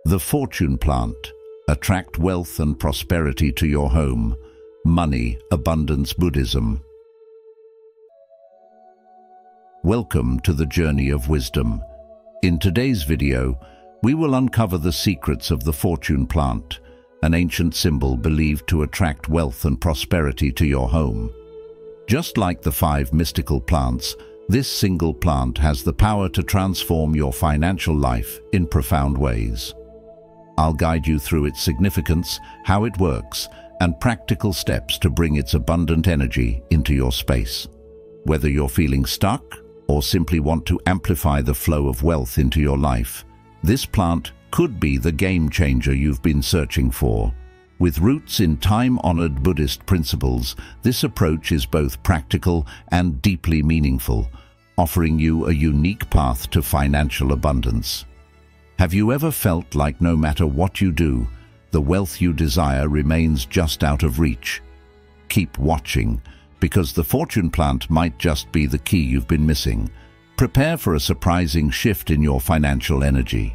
The fortune plant. Attract wealth and prosperity to your home. Money, abundance, Buddhism. Welcome to the journey of wisdom. In today's video, we will uncover the secrets of the fortune plant, an ancient symbol believed to attract wealth and prosperity to your home. Just like the 5 mystical plants, this single plant has the power to transform your financial life in profound ways. I'll guide you through its significance, how it works, and practical steps to bring its abundant energy into your space. Whether you're feeling stuck or simply want to amplify the flow of wealth into your life, this plant could be the game changer you've been searching for. With roots in time-honored Buddhist principles, this approach is both practical and deeply meaningful, offering you a unique path to financial abundance. Have you ever felt like no matter what you do, the wealth you desire remains just out of reach? Keep watching, because the fortune plant might just be the key you've been missing. Prepare for a surprising shift in your financial energy.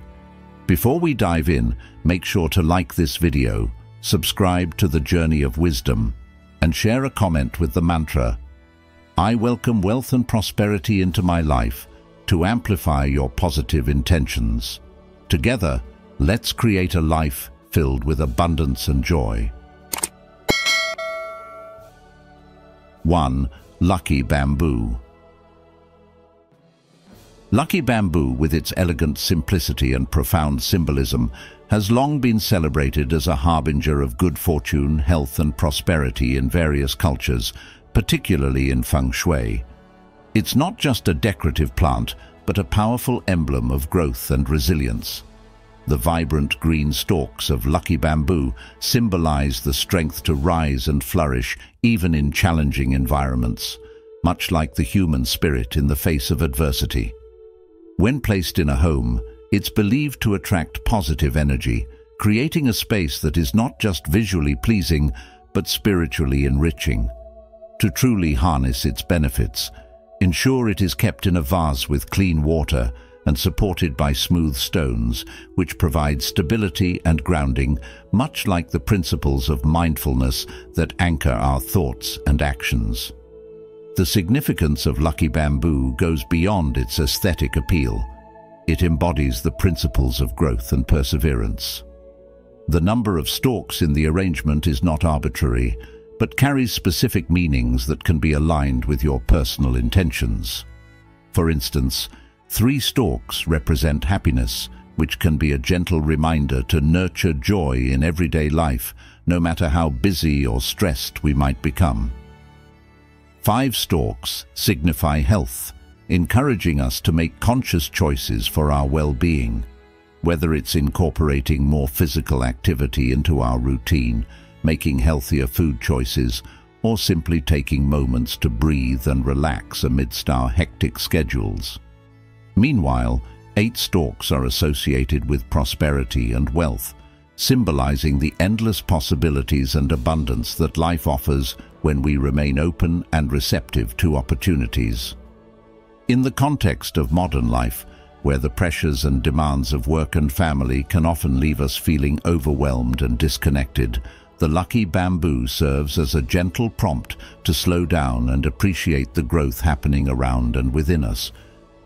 Before we dive in, make sure to like this video, subscribe to the Journey of Wisdom, and share a comment with the mantra, "I welcome wealth and prosperity into my life," to amplify your positive intentions. Together, let's create a life filled with abundance and joy. 1. Lucky bamboo. Lucky bamboo, with its elegant simplicity and profound symbolism, has long been celebrated as a harbinger of good fortune, health and prosperity in various cultures, particularly in feng shui. It's not just a decorative plant, but a powerful emblem of growth and resilience. The vibrant green stalks of lucky bamboo symbolize the strength to rise and flourish even in challenging environments, much like the human spirit in the face of adversity. When placed in a home, it's believed to attract positive energy, creating a space that is not just visually pleasing, but spiritually enriching. To truly harness its benefits, ensure it is kept in a vase with clean water and supported by smooth stones, which provide stability and grounding, much like the principles of mindfulness that anchor our thoughts and actions. The significance of lucky bamboo goes beyond its aesthetic appeal. It embodies the principles of growth and perseverance. The number of stalks in the arrangement is not arbitrary, but carries specific meanings that can be aligned with your personal intentions. For instance, 3 stalks represent happiness, which can be a gentle reminder to nurture joy in everyday life, no matter how busy or stressed we might become. 5 stalks signify health, encouraging us to make conscious choices for our well-being. Whether it's incorporating more physical activity into our routine, making healthier food choices, or simply taking moments to breathe and relax amidst our hectic schedules. Meanwhile, 8 stalks are associated with prosperity and wealth, symbolizing the endless possibilities and abundance that life offers when we remain open and receptive to opportunities. In the context of modern life, where the pressures and demands of work and family can often leave us feeling overwhelmed and disconnected, the lucky bamboo serves as a gentle prompt to slow down and appreciate the growth happening around and within us.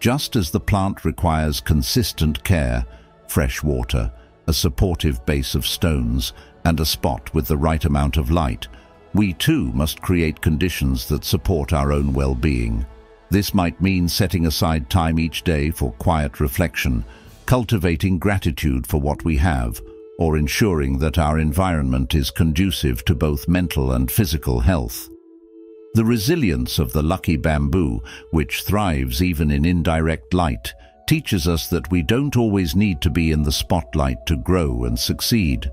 Just as the plant requires consistent care, fresh water, a supportive base of stones, and a spot with the right amount of light, we too must create conditions that support our own well-being. This might mean setting aside time each day for quiet reflection, cultivating gratitude for what we have, or ensuring that our environment is conducive to both mental and physical health. The resilience of the lucky bamboo, which thrives even in indirect light, teaches us that we don't always need to be in the spotlight to grow and succeed.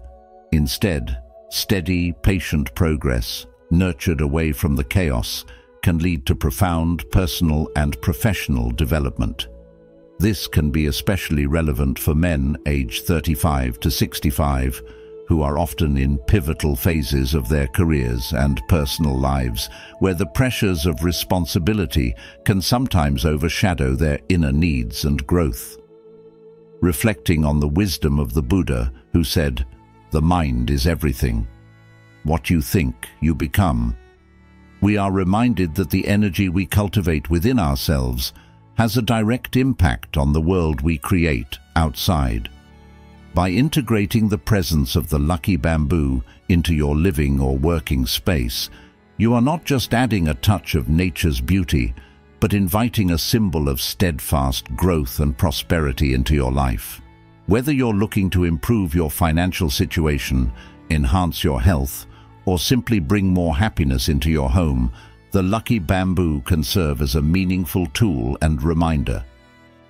Instead, steady, patient progress, nurtured away from the chaos, can lead to profound personal and professional development. This can be especially relevant for men aged 35 to 65, who are often in pivotal phases of their careers and personal lives, where the pressures of responsibility can sometimes overshadow their inner needs and growth. reflecting on the wisdom of the Buddha, who said, "The mind is everything. What you think, you become." We are reminded that the energy we cultivate within ourselves has a direct impact on the world we create outside. By integrating the presence of the lucky bamboo into your living or working space, you are not just adding a touch of nature's beauty, but inviting a symbol of steadfast growth and prosperity into your life. Whether you're looking to improve your financial situation, enhance your health, or simply bring more happiness into your home, the lucky bamboo can serve as a meaningful tool and reminder.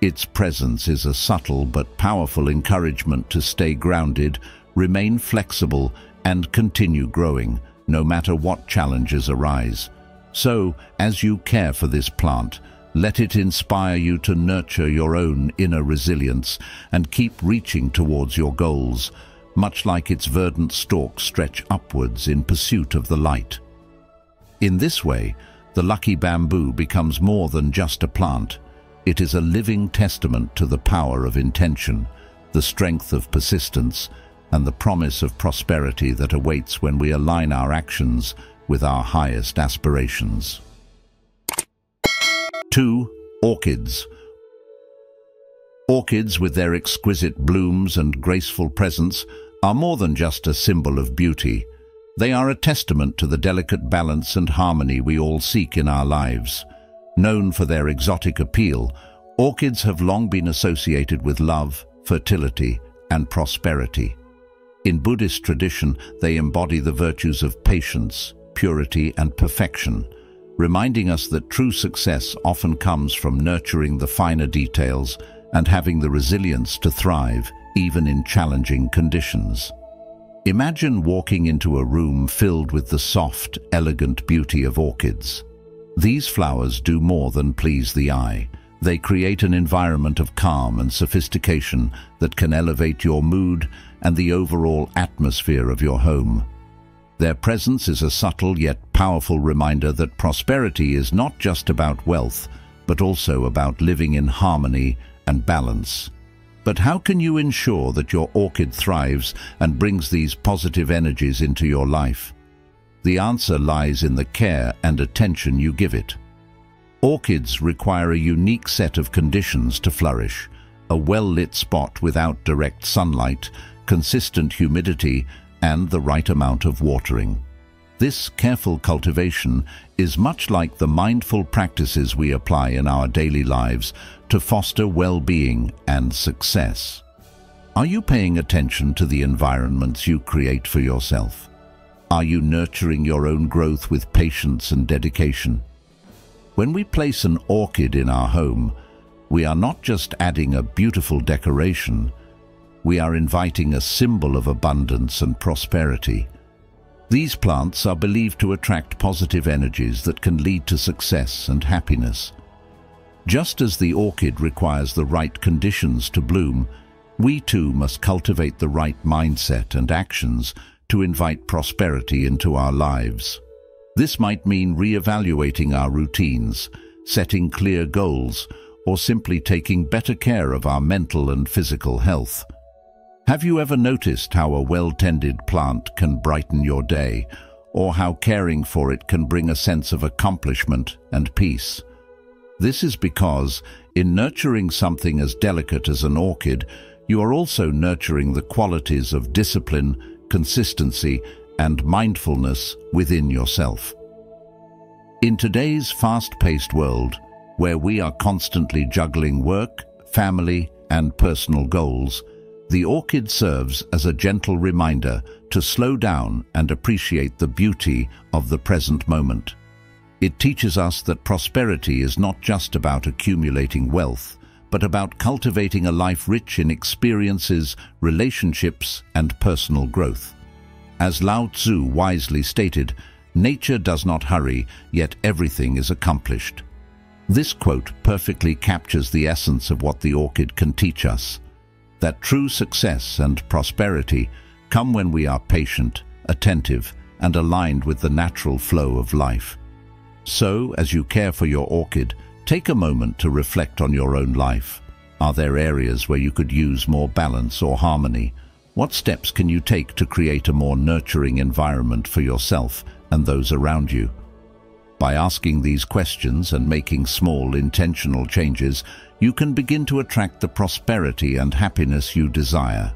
Its presence is a subtle but powerful encouragement to stay grounded, remain flexible, and continue growing, no matter what challenges arise. So, as you care for this plant, let it inspire you to nurture your own inner resilience and keep reaching towards your goals, much like its verdant stalks stretch upwards in pursuit of the light. In this way, the lucky bamboo becomes more than just a plant. It is a living testament to the power of intention, the strength of persistence, and the promise of prosperity that awaits when we align our actions with our highest aspirations. 2. Orchids. Orchids, with their exquisite blooms and graceful presence, are more than just a symbol of beauty. They are a testament to the delicate balance and harmony we all seek in our lives. Known for their exotic appeal, orchids have long been associated with love, fertility, and prosperity. In Buddhist tradition, they embody the virtues of patience, purity, and perfection, reminding us that true success often comes from nurturing the finer details and having the resilience to thrive even in challenging conditions. Imagine walking into a room filled with the soft, elegant beauty of orchids. These flowers do more than please the eye. They create an environment of calm and sophistication that can elevate your mood and the overall atmosphere of your home. Their presence is a subtle yet powerful reminder that prosperity is not just about wealth, but also about living in harmony and balance. But how can you ensure that your orchid thrives and brings these positive energies into your life? The answer lies in the care and attention you give it. Orchids require a unique set of conditions to flourish: a well-lit spot without direct sunlight, consistent humidity, and the right amount of watering. This careful cultivation is much like the mindful practices we apply in our daily lives to foster well-being and success. Are you paying attention to the environments you create for yourself? Are you nurturing your own growth with patience and dedication? When we place an orchid in our home, we are not just adding a beautiful decoration, we are inviting a symbol of abundance and prosperity. These plants are believed to attract positive energies that can lead to success and happiness. Just as the orchid requires the right conditions to bloom, we too must cultivate the right mindset and actions to invite prosperity into our lives. This might mean re-evaluating our routines, setting clear goals, or simply taking better care of our mental and physical health. Have you ever noticed how a well-tended plant can brighten your day, or how caring for it can bring a sense of accomplishment and peace? This is because, in nurturing something as delicate as an orchid, you are also nurturing the qualities of discipline, consistency, and mindfulness within yourself. In today's fast-paced world, where we are constantly juggling work, family, and personal goals, the orchid serves as a gentle reminder to slow down and appreciate the beauty of the present moment. It teaches us that prosperity is not just about accumulating wealth, but about cultivating a life rich in experiences, relationships, and personal growth. As Lao Tzu wisely stated, "Nature does not hurry, yet everything is accomplished." This quote perfectly captures the essence of what the orchid can teach us: that true success and prosperity come when we are patient, attentive, and aligned with the natural flow of life. So, as you care for your orchid, take a moment to reflect on your own life. Are there areas where you could use more balance or harmony? What steps can you take to create a more nurturing environment for yourself and those around you? By asking these questions and making small, intentional changes, you can begin to attract the prosperity and happiness you desire.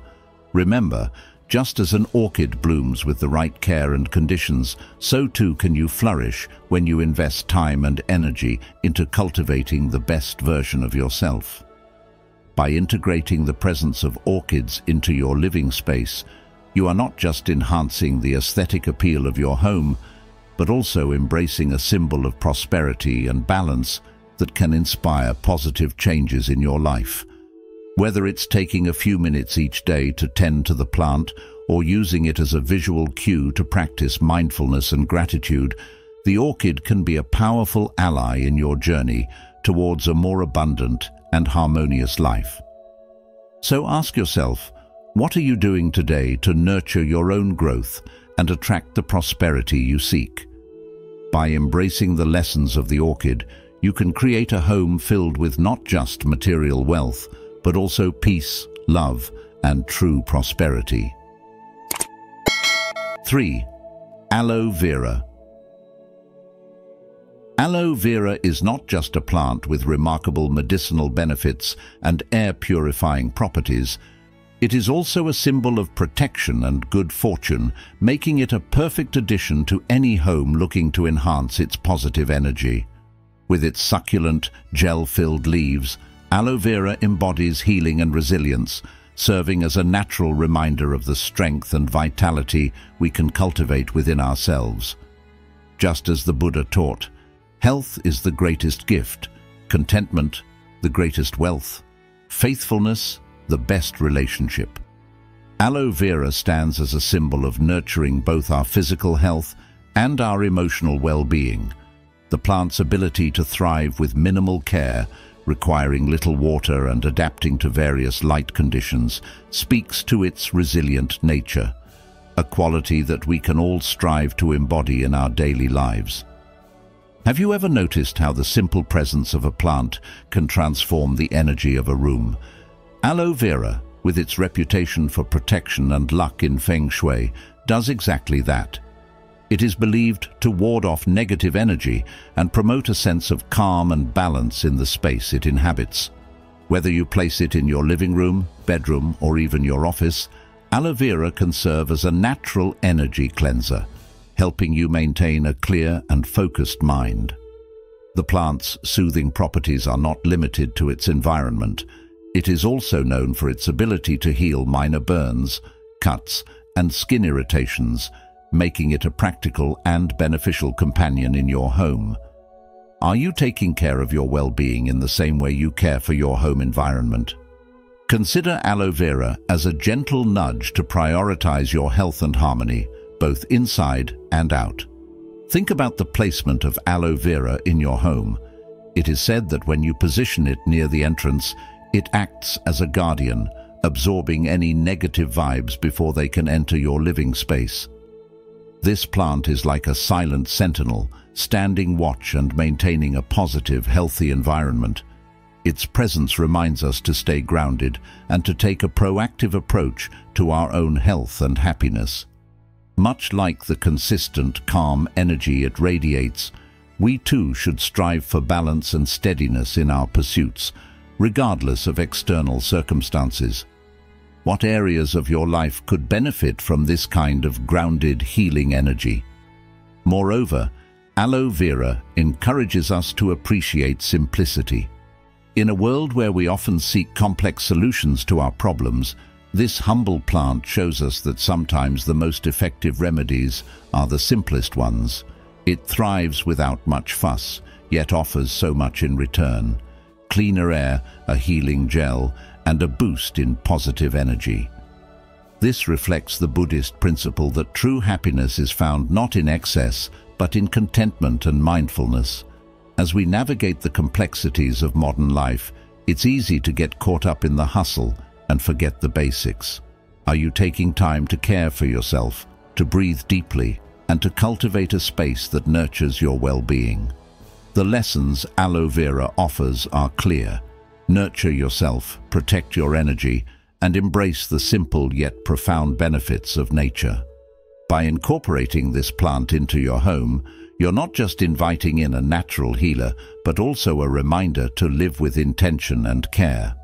Remember, just as an orchid blooms with the right care and conditions, so too can you flourish when you invest time and energy into cultivating the best version of yourself. By integrating the presence of orchids into your living space, you are not just enhancing the aesthetic appeal of your home, but also embracing a symbol of prosperity and balance that can inspire positive changes in your life. Whether it's taking a few minutes each day to tend to the plant or using it as a visual cue to practice mindfulness and gratitude, the orchid can be a powerful ally in your journey towards a more abundant and harmonious life. So ask yourself, what are you doing today to nurture your own growth and attract the prosperity you seek? By embracing the lessons of the orchid, you can create a home filled with not just material wealth, but also peace, love, and true prosperity. 3. Aloe Vera. Aloe vera is not just a plant with remarkable medicinal benefits and air-purifying properties. It is also a symbol of protection and good fortune, making it a perfect addition to any home looking to enhance its positive energy. With its succulent, gel-filled leaves, aloe vera embodies healing and resilience, serving as a natural reminder of the strength and vitality we can cultivate within ourselves. Just as the Buddha taught, health is the greatest gift, contentment the greatest wealth, faithfulness the best relationship. Aloe vera stands as a symbol of nurturing both our physical health and our emotional well-being. The plant's ability to thrive with minimal care, requiring little water and adapting to various light conditions, speaks to its resilient nature, a quality that we can all strive to embody in our daily lives. Have you ever noticed how the simple presence of a plant can transform the energy of a room? Aloe vera, with its reputation for protection and luck in Feng Shui, does exactly that. It is believed to ward off negative energy and promote a sense of calm and balance in the space it inhabits. Whether you place it in your living room, bedroom, or even your office, aloe vera can serve as a natural energy cleanser, helping you maintain a clear and focused mind. The plant's soothing properties are not limited to its environment. It is also known for its ability to heal minor burns, cuts, and skin irritations, making it a practical and beneficial companion in your home. Are you taking care of your well-being in the same way you care for your home environment? Consider aloe vera as a gentle nudge to prioritize your health and harmony, both inside and out. Think about the placement of aloe vera in your home. It is said that when you position it near the entrance, it acts as a guardian, absorbing any negative vibes before they can enter your living space. This plant is like a silent sentinel, standing watch and maintaining a positive, healthy environment. Its presence reminds us to stay grounded and to take a proactive approach to our own health and happiness. Much like the consistent, calm energy it radiates, we too should strive for balance and steadiness in our pursuits, regardless of external circumstances. What areas of your life could benefit from this kind of grounded, healing energy? Moreover, aloe vera encourages us to appreciate simplicity. In a world where we often seek complex solutions to our problems, this humble plant shows us that sometimes the most effective remedies are the simplest ones. It thrives without much fuss, yet offers so much in return: cleaner air, a healing gel, and a boost in positive energy. This reflects the Buddhist principle that true happiness is found not in excess, but in contentment and mindfulness. As we navigate the complexities of modern life, it's easy to get caught up in the hustle and forget the basics. Are you taking time to care for yourself, to breathe deeply, and to cultivate a space that nurtures your well-being? The lessons aloe vera offers are clear. Nurture yourself, protect your energy, and embrace the simple yet profound benefits of nature. By incorporating this plant into your home, you're not just inviting in a natural healer, but also a reminder to live with intention and care.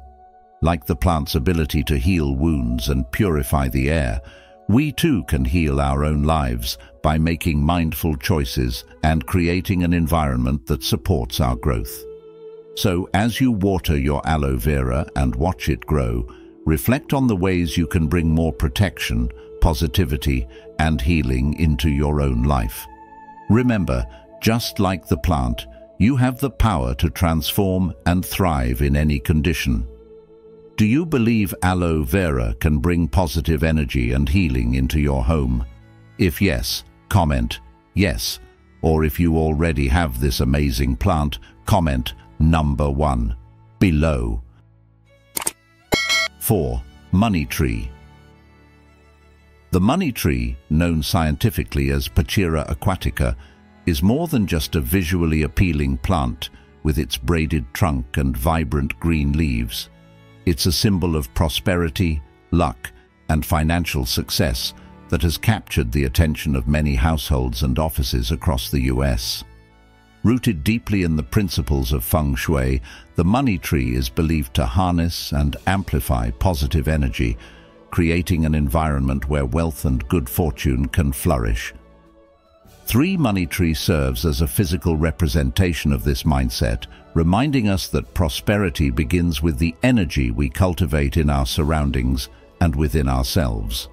Like the plant's ability to heal wounds and purify the air, we too can heal our own lives by making mindful choices and creating an environment that supports our growth. So, as you water your aloe vera and watch it grow, reflect on the ways you can bring more protection, positivity, and healing into your own life. Remember, just like the plant, you have the power to transform and thrive in any condition. Do you believe aloe vera can bring positive energy and healing into your home? If yes, comment yes. Or if you already have this amazing plant, comment number 1 below. 4. Money tree. The money tree, known scientifically as Pachira aquatica, is more than just a visually appealing plant with its braided trunk and vibrant green leaves. It's a symbol of prosperity, luck, and financial success that has captured the attention of many households and offices across the US. Rooted deeply in the principles of feng shui, the money tree is believed to harness and amplify positive energy, creating an environment where wealth and good fortune can flourish. 3 money tree serves as a physical representation of this mindset, reminding us that prosperity begins with the energy we cultivate in our surroundings and within ourselves.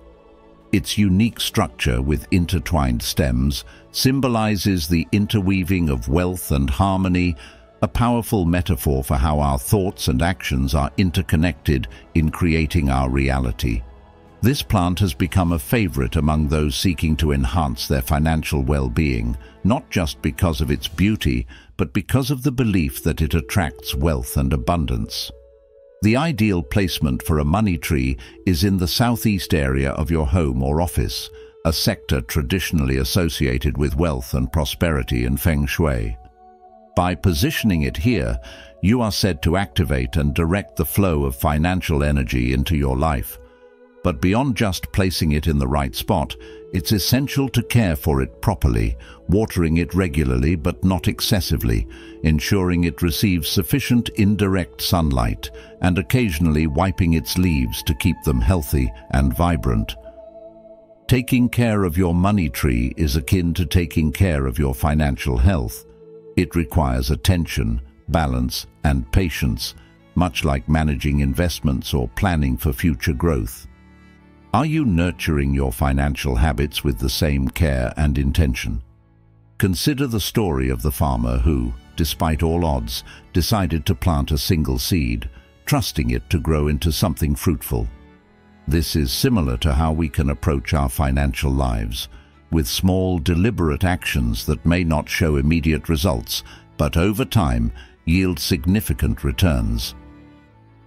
Its unique structure with intertwined stems symbolizes the interweaving of wealth and harmony, a powerful metaphor for how our thoughts and actions are interconnected in creating our reality. This plant has become a favorite among those seeking to enhance their financial well-being, not just because of its beauty, but because of the belief that it attracts wealth and abundance. The ideal placement for a money tree is in the southeast area of your home or office, a sector traditionally associated with wealth and prosperity in feng shui. By positioning it here, you are said to activate and direct the flow of financial energy into your life. But beyond just placing it in the right spot, it's essential to care for it properly, watering it regularly but not excessively, ensuring it receives sufficient indirect sunlight, and occasionally wiping its leaves to keep them healthy and vibrant. Taking care of your money tree is akin to taking care of your financial health. It requires attention, balance, and patience, much like managing investments or planning for future growth. Are you nurturing your financial habits with the same care and intention? Consider the story of the farmer who, despite all odds, decided to plant a single seed, trusting it to grow into something fruitful. This is similar to how we can approach our financial lives, with small, deliberate actions that may not show immediate results, but over time yield significant returns.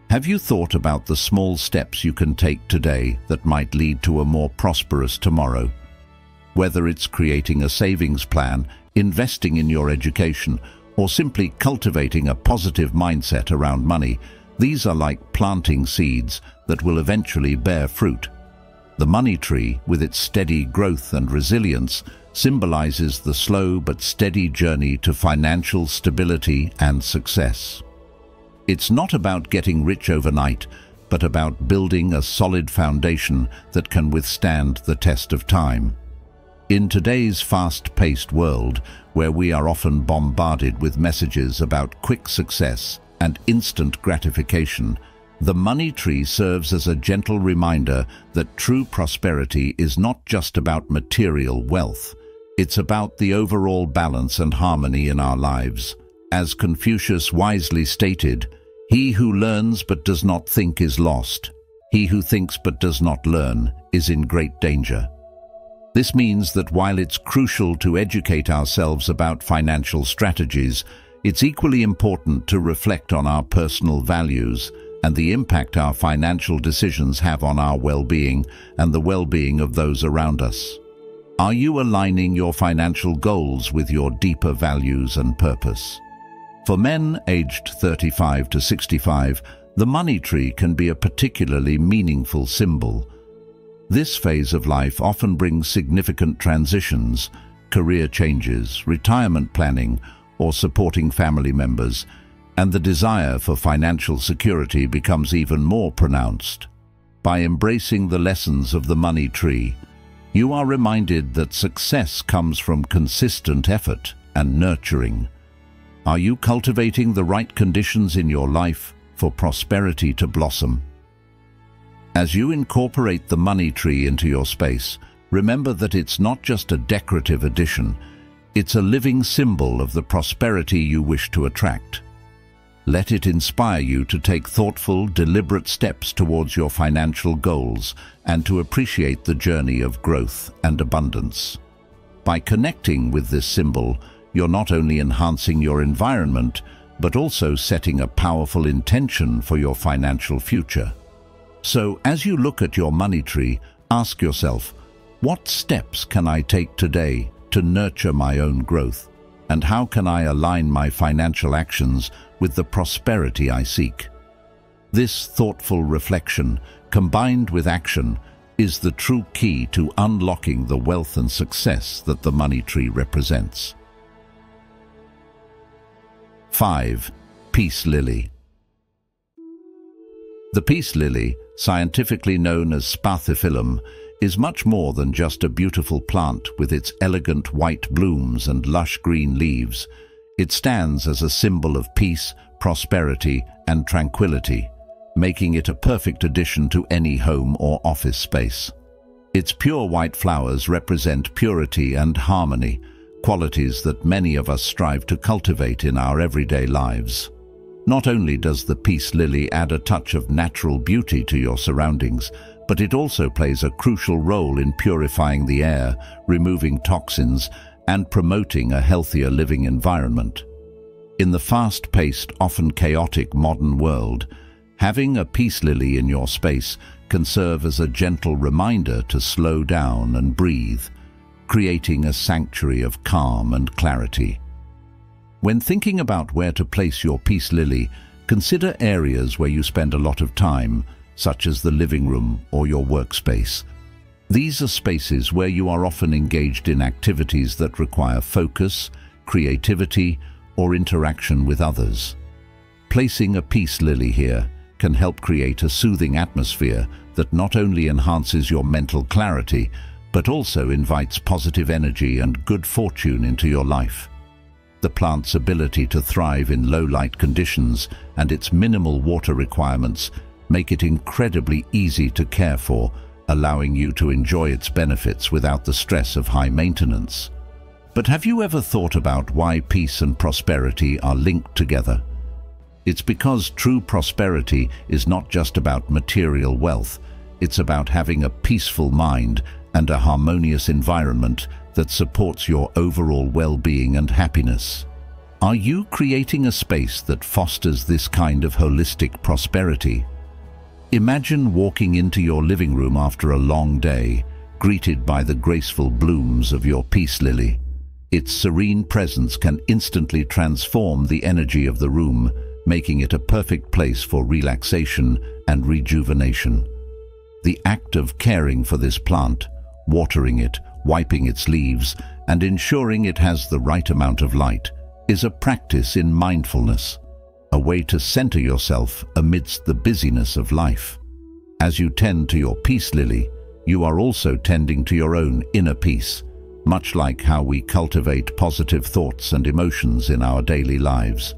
Have you thought about the small steps you can take today that might lead to a more prosperous tomorrow? Whether it's creating a savings plan, investing in your education, or simply cultivating a positive mindset around money, these are like planting seeds that will eventually bear fruit. The money tree, with its steady growth and resilience, symbolizes the slow but steady journey to financial stability and success. It's not about getting rich overnight, but about building a solid foundation that can withstand the test of time. In today's fast-paced world, where we are often bombarded with messages about quick success and instant gratification, the money tree serves as a gentle reminder that true prosperity is not just about material wealth. It's about the overall balance and harmony in our lives. As Confucius wisely stated, "He who learns but does not think is lost. He who thinks but does not learn is in great danger." This means that while it's crucial to educate ourselves about financial strategies, it's equally important to reflect on our personal values and the impact our financial decisions have on our well-being and the well-being of those around us. Are you aligning your financial goals with your deeper values and purpose? For men aged 35 to 65, the money tree can be a particularly meaningful symbol. This phase of life often brings significant transitions, career changes, retirement planning, or supporting family members, and the desire for financial security becomes even more pronounced. By embracing the lessons of the money tree, you are reminded that success comes from consistent effort and nurturing. Are you cultivating the right conditions in your life for prosperity to blossom? As you incorporate the money tree into your space, remember that it's not just a decorative addition, it's a living symbol of the prosperity you wish to attract. Let it inspire you to take thoughtful, deliberate steps towards your financial goals and to appreciate the journey of growth and abundance. By connecting with this symbol, you're not only enhancing your environment, but also setting a powerful intention for your financial future. So, as you look at your money tree, ask yourself, what steps can I take today to nurture my own growth? And how can I align my financial actions with the prosperity I seek? This thoughtful reflection, combined with action, is the true key to unlocking the wealth and success that the money tree represents. 5. Peace lily. The peace lily, scientifically known as spathiphyllum, is much more than just a beautiful plant with its elegant white blooms and lush green leaves. It stands as a symbol of peace, prosperity, and tranquility, making it a perfect addition to any home or office space. Its pure white flowers represent purity and harmony, qualities that many of us strive to cultivate in our everyday lives. Not only does the peace lily add a touch of natural beauty to your surroundings, but it also plays a crucial role in purifying the air, removing toxins, and promoting a healthier living environment. In the fast-paced, often chaotic modern world, having a peace lily in your space can serve as a gentle reminder to slow down and breathe, creating a sanctuary of calm and clarity. When thinking about where to place your peace lily, consider areas where you spend a lot of time, such as the living room or your workspace. These are spaces where you are often engaged in activities that require focus, creativity, or interaction with others. Placing a peace lily here can help create a soothing atmosphere that not only enhances your mental clarity, but also invites positive energy and good fortune into your life. The plant's ability to thrive in low-light conditions and its minimal water requirements make it incredibly easy to care for, allowing you to enjoy its benefits without the stress of high maintenance. But have you ever thought about why peace and prosperity are linked together? It's because true prosperity is not just about material wealth, it's about having a peaceful mind and a harmonious environment that supports your overall well-being and happiness. Are you creating a space that fosters this kind of holistic prosperity? Imagine walking into your living room after a long day, greeted by the graceful blooms of your peace lily. Its serene presence can instantly transform the energy of the room, making it a perfect place for relaxation and rejuvenation. The act of caring for this plant, watering it, wiping its leaves, and ensuring it has the right amount of light, is a practice in mindfulness, a way to center yourself amidst the busyness of life. As you tend to your peace lily, you are also tending to your own inner peace, much like how we cultivate positive thoughts and emotions in our daily lives.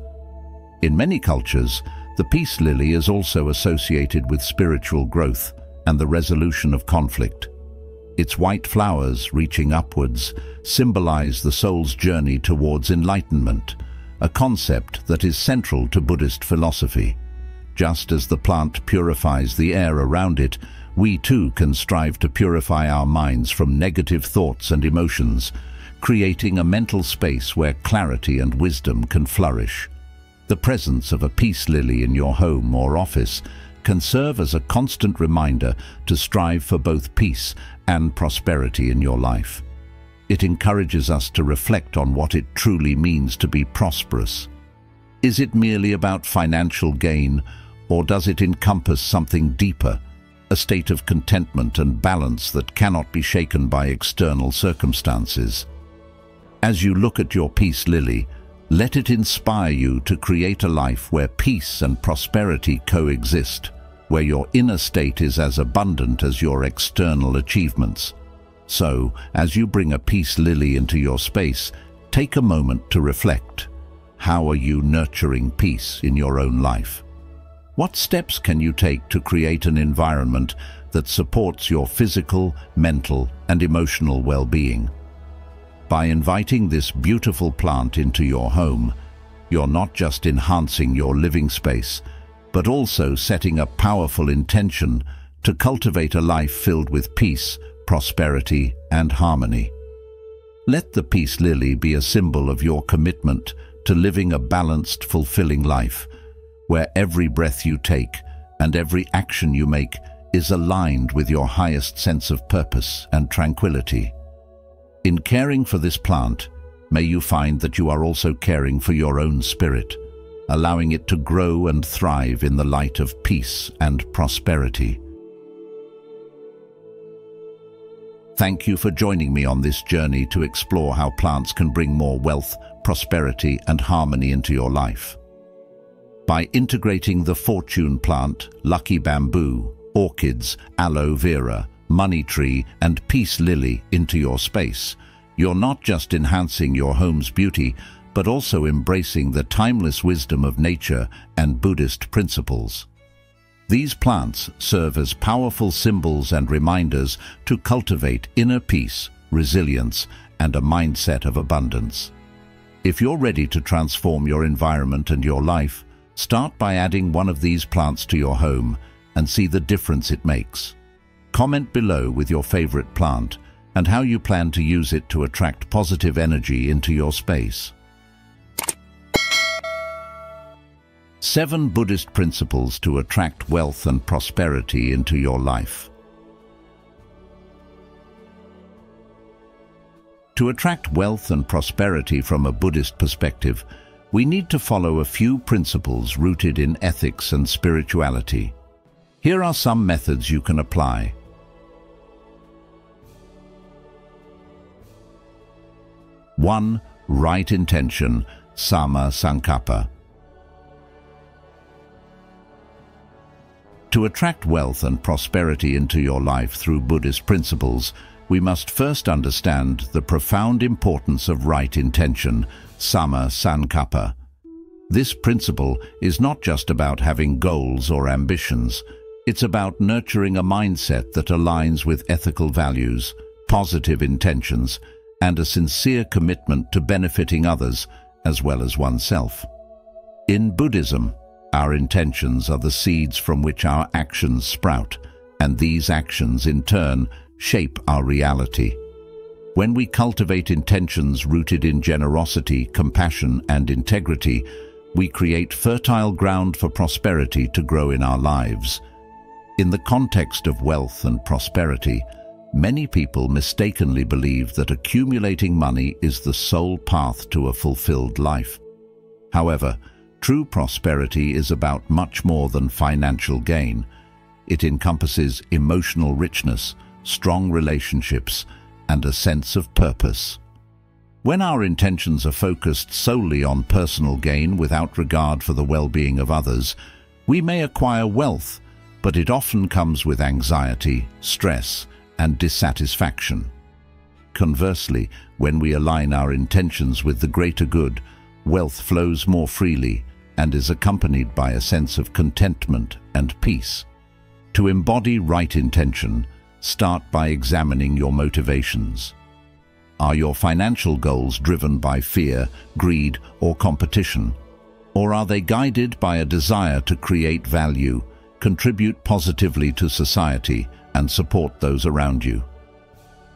In many cultures, the peace lily is also associated with spiritual growth and the resolution of conflict. Its white flowers, reaching upwards, symbolize the soul's journey towards enlightenment, a concept that is central to Buddhist philosophy. Just as the plant purifies the air around it, we too can strive to purify our minds from negative thoughts and emotions, creating a mental space where clarity and wisdom can flourish. The presence of a peace lily in your home or office can serve as a constant reminder to strive for both peace and prosperity in your life. It encourages us to reflect on what it truly means to be prosperous. Is it merely about financial gain, or does it encompass something deeper, a state of contentment and balance that cannot be shaken by external circumstances? As you look at your peace lily, let it inspire you to create a life where peace and prosperity coexist, where your inner state is as abundant as your external achievements. So, as you bring a peace lily into your space, take a moment to reflect. How are you nurturing peace in your own life? What steps can you take to create an environment that supports your physical, mental, and emotional well-being? By inviting this beautiful plant into your home, you're not just enhancing your living space, but also setting a powerful intention to cultivate a life filled with peace, prosperity, and harmony. Let the peace lily be a symbol of your commitment to living a balanced, fulfilling life, where every breath you take and every action you make is aligned with your highest sense of purpose and tranquility. In caring for this plant, may you find that you are also caring for your own spirit, allowing it to grow and thrive in the light of peace and prosperity. Thank you for joining me on this journey to explore how plants can bring more wealth, prosperity, and harmony into your life. By integrating the fortune plant, lucky bamboo, orchids, aloe vera, money tree, and peace lily into your space, you're not just enhancing your home's beauty, but also embracing the timeless wisdom of nature and Buddhist principles. These plants serve as powerful symbols and reminders to cultivate inner peace, resilience, and a mindset of abundance. If you're ready to transform your environment and your life, start by adding one of these plants to your home and see the difference it makes. Comment below with your favorite plant and how you plan to use it to attract positive energy into your space. 7 Buddhist principles to attract wealth and prosperity into your life. To attract wealth and prosperity from a Buddhist perspective, we need to follow a few principles rooted in ethics and spirituality. Here are some methods you can apply. 1. Right intention, samma sankappa. To attract wealth and prosperity into your life through Buddhist principles, we must first understand the profound importance of right intention, samma sankappa. This principle is not just about having goals or ambitions. It's about nurturing a mindset that aligns with ethical values, positive intentions, and a sincere commitment to benefiting others as well as oneself. In Buddhism, our intentions are the seeds from which our actions sprout, and these actions, in turn, shape our reality. When we cultivate intentions rooted in generosity, compassion, and integrity, we create fertile ground for prosperity to grow in our lives. In the context of wealth and prosperity, many people mistakenly believe that accumulating money is the sole path to a fulfilled life. However, true prosperity is about much more than financial gain. It encompasses emotional richness, strong relationships, and a sense of purpose. When our intentions are focused solely on personal gain without regard for the well-being of others, we may acquire wealth, but it often comes with anxiety, stress, and dissatisfaction. Conversely, when we align our intentions with the greater good, wealth flows more freely and is accompanied by a sense of contentment and peace. To embody right intention, start by examining your motivations. Are your financial goals driven by fear, greed, or competition? Or are they guided by a desire to create value, contribute positively to society, and support those around you?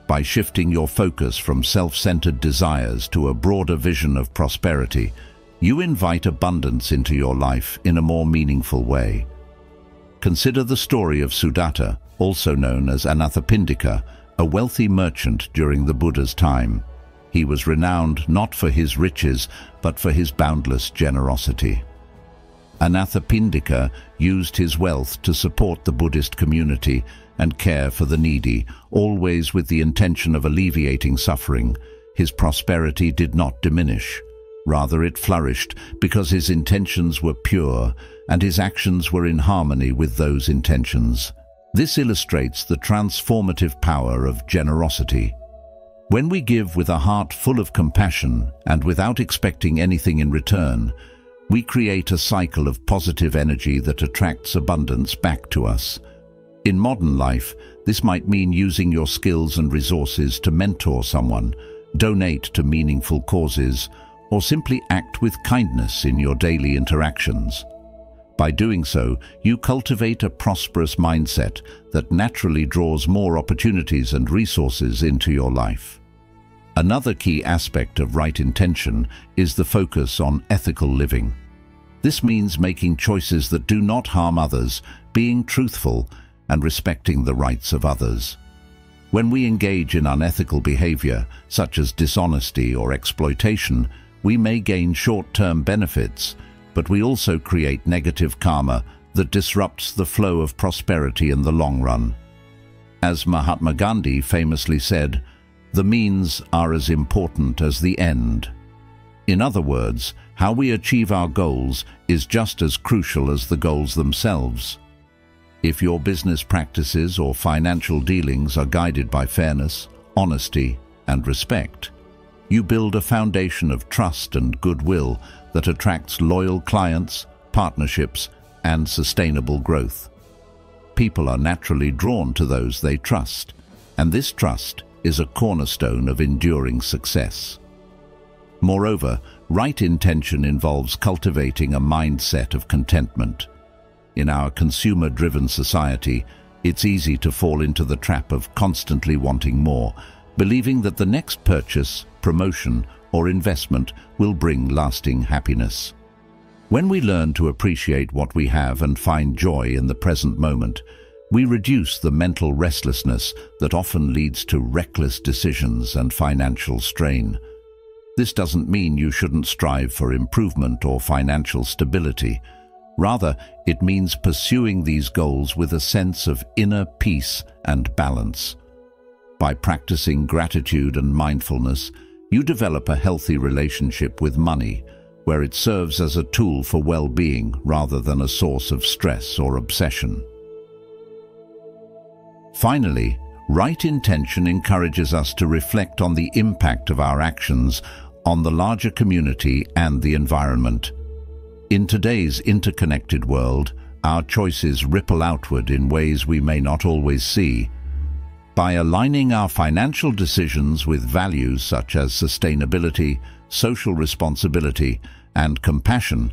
By shifting your focus from self-centered desires to a broader vision of prosperity, you invite abundance into your life in a more meaningful way. Consider the story of Sudatta, also known as Anathapindika, a wealthy merchant during the Buddha's time. He was renowned not for his riches, but for his boundless generosity. Anathapindika used his wealth to support the Buddhist community and care for the needy, always with the intention of alleviating suffering. His prosperity did not diminish. Rather, it flourished because his intentions were pure and his actions were in harmony with those intentions. This illustrates the transformative power of generosity. When we give with a heart full of compassion and without expecting anything in return, we create a cycle of positive energy that attracts abundance back to us. In modern life, this might mean using your skills and resources to mentor someone, donate to meaningful causes, or simply act with kindness in your daily interactions. By doing so, you cultivate a prosperous mindset that naturally draws more opportunities and resources into your life. Another key aspect of right intention is the focus on ethical living. This means making choices that do not harm others, being truthful, and respecting the rights of others. When we engage in unethical behavior, such as dishonesty or exploitation, we may gain short-term benefits, but we also create negative karma that disrupts the flow of prosperity in the long run. As Mahatma Gandhi famously said, "The means are as important as the end." In other words, how we achieve our goals is just as crucial as the goals themselves. If your business practices or financial dealings are guided by fairness, honesty, and respect, you build a foundation of trust and goodwill that attracts loyal clients, partnerships, and sustainable growth. People are naturally drawn to those they trust, and this trust is a cornerstone of enduring success. Moreover, right intention involves cultivating a mindset of contentment. In our consumer-driven society, it's easy to fall into the trap of constantly wanting more, believing that the next purchase, promotion, or investment will bring lasting happiness. When we learn to appreciate what we have and find joy in the present moment, we reduce the mental restlessness that often leads to reckless decisions and financial strain. This doesn't mean you shouldn't strive for improvement or financial stability. Rather, it means pursuing these goals with a sense of inner peace and balance. By practicing gratitude and mindfulness, you develop a healthy relationship with money, where it serves as a tool for well-being rather than a source of stress or obsession. Finally, right intention encourages us to reflect on the impact of our actions on the larger community and the environment. In today's interconnected world, our choices ripple outward in ways we may not always see. By aligning our financial decisions with values such as sustainability, social responsibility, and compassion,